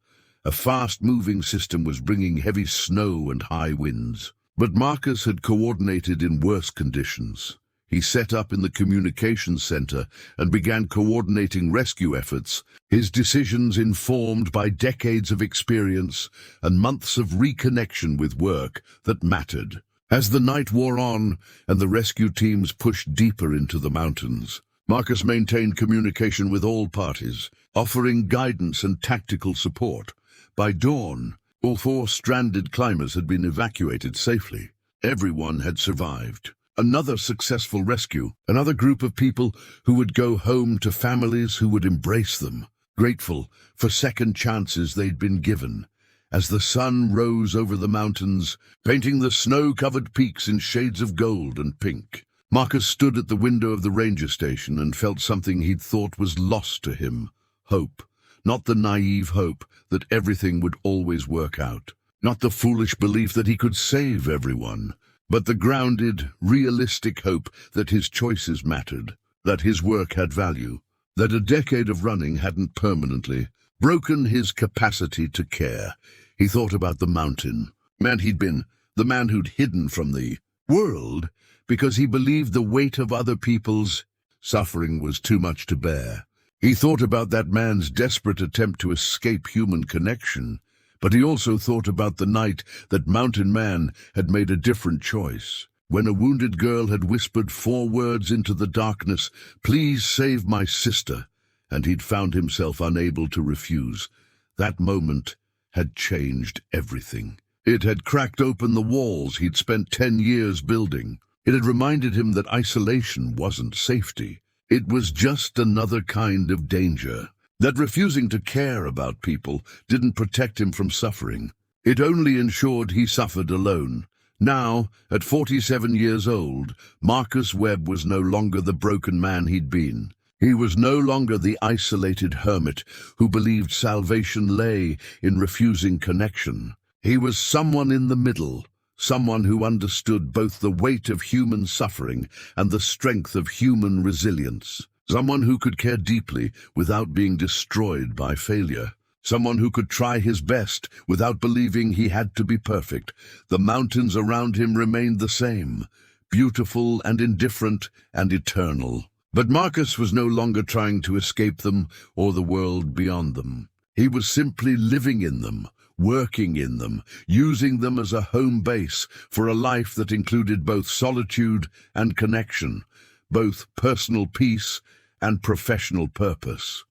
A fast-moving system was bringing heavy snow and high winds. But Marcus had coordinated in worse conditions. He set up in the communications center and began coordinating rescue efforts, his decisions informed by decades of experience and months of reconnection with work that mattered. As the night wore on and the rescue teams pushed deeper into the mountains, Marcus maintained communication with all parties, offering guidance and tactical support. By dawn, all 4 stranded climbers had been evacuated safely. Everyone had survived. Another successful rescue, another group of people who would go home to families who would embrace them, grateful for second chances they'd been given. As the sun rose over the mountains, painting the snow-covered peaks in shades of gold and pink, Marcus stood at the window of the ranger station and felt something he'd thought was lost to him: hope. Not the naive hope that everything would always work out, not the foolish belief that he could save everyone, but the grounded, realistic hope that his choices mattered, that his work had value, that a decade of running hadn't permanently broken his capacity to care. He thought about the mountain, man he'd been, the man who'd hidden from the world because he believed the weight of other people's suffering was too much to bear. He thought about that man's desperate attempt to escape human connection, but he also thought about the night that Mountain Man had made a different choice. When a wounded girl had whispered 4 words into the darkness, "Please save my sister," and he'd found himself unable to refuse. That moment had changed everything. It had cracked open the walls he'd spent 10 years building. It had reminded him that isolation wasn't safety. It was just another kind of danger. That refusing to care about people didn't protect him from suffering. It only ensured he suffered alone. Now, at 47 years old, Marcus Webb was no longer the broken man he'd been. He was no longer the isolated hermit who believed salvation lay in refusing connection. He was someone in the middle, someone who understood both the weight of human suffering and the strength of human resilience. Someone who could care deeply without being destroyed by failure. Someone who could try his best without believing he had to be perfect. The mountains around him remained the same, beautiful and indifferent and eternal. But Marcus was no longer trying to escape them or the world beyond them. He was simply living in them, working in them, using them as a home base for a life that included both solitude and connection, both personal peace and professional purpose.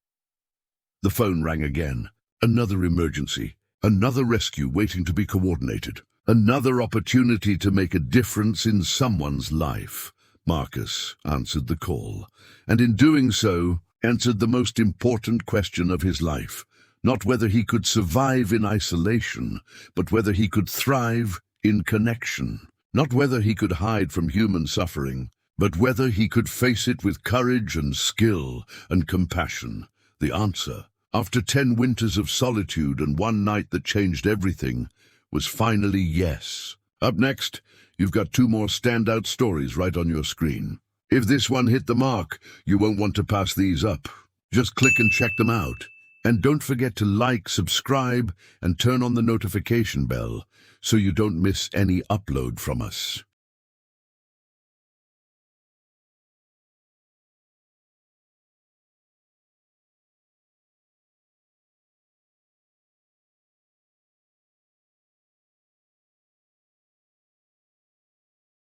The phone rang again. Another emergency, another rescue waiting to be coordinated, another opportunity to make a difference in someone's life. Marcus answered the call, and in doing so, answered the most important question of his life. Not whether he could survive in isolation, but whether he could thrive in connection. Not whether he could hide from human suffering, but whether he could face it with courage and skill and compassion. The answer, after 10 winters of solitude and one night that changed everything, was finally yes. Up next, you've got 2 more standout stories right on your screen. If this one hit the mark, you won't want to pass these up. Just click and check them out. And don't forget to like, subscribe, and turn on the notification bell so you don't miss any upload from us.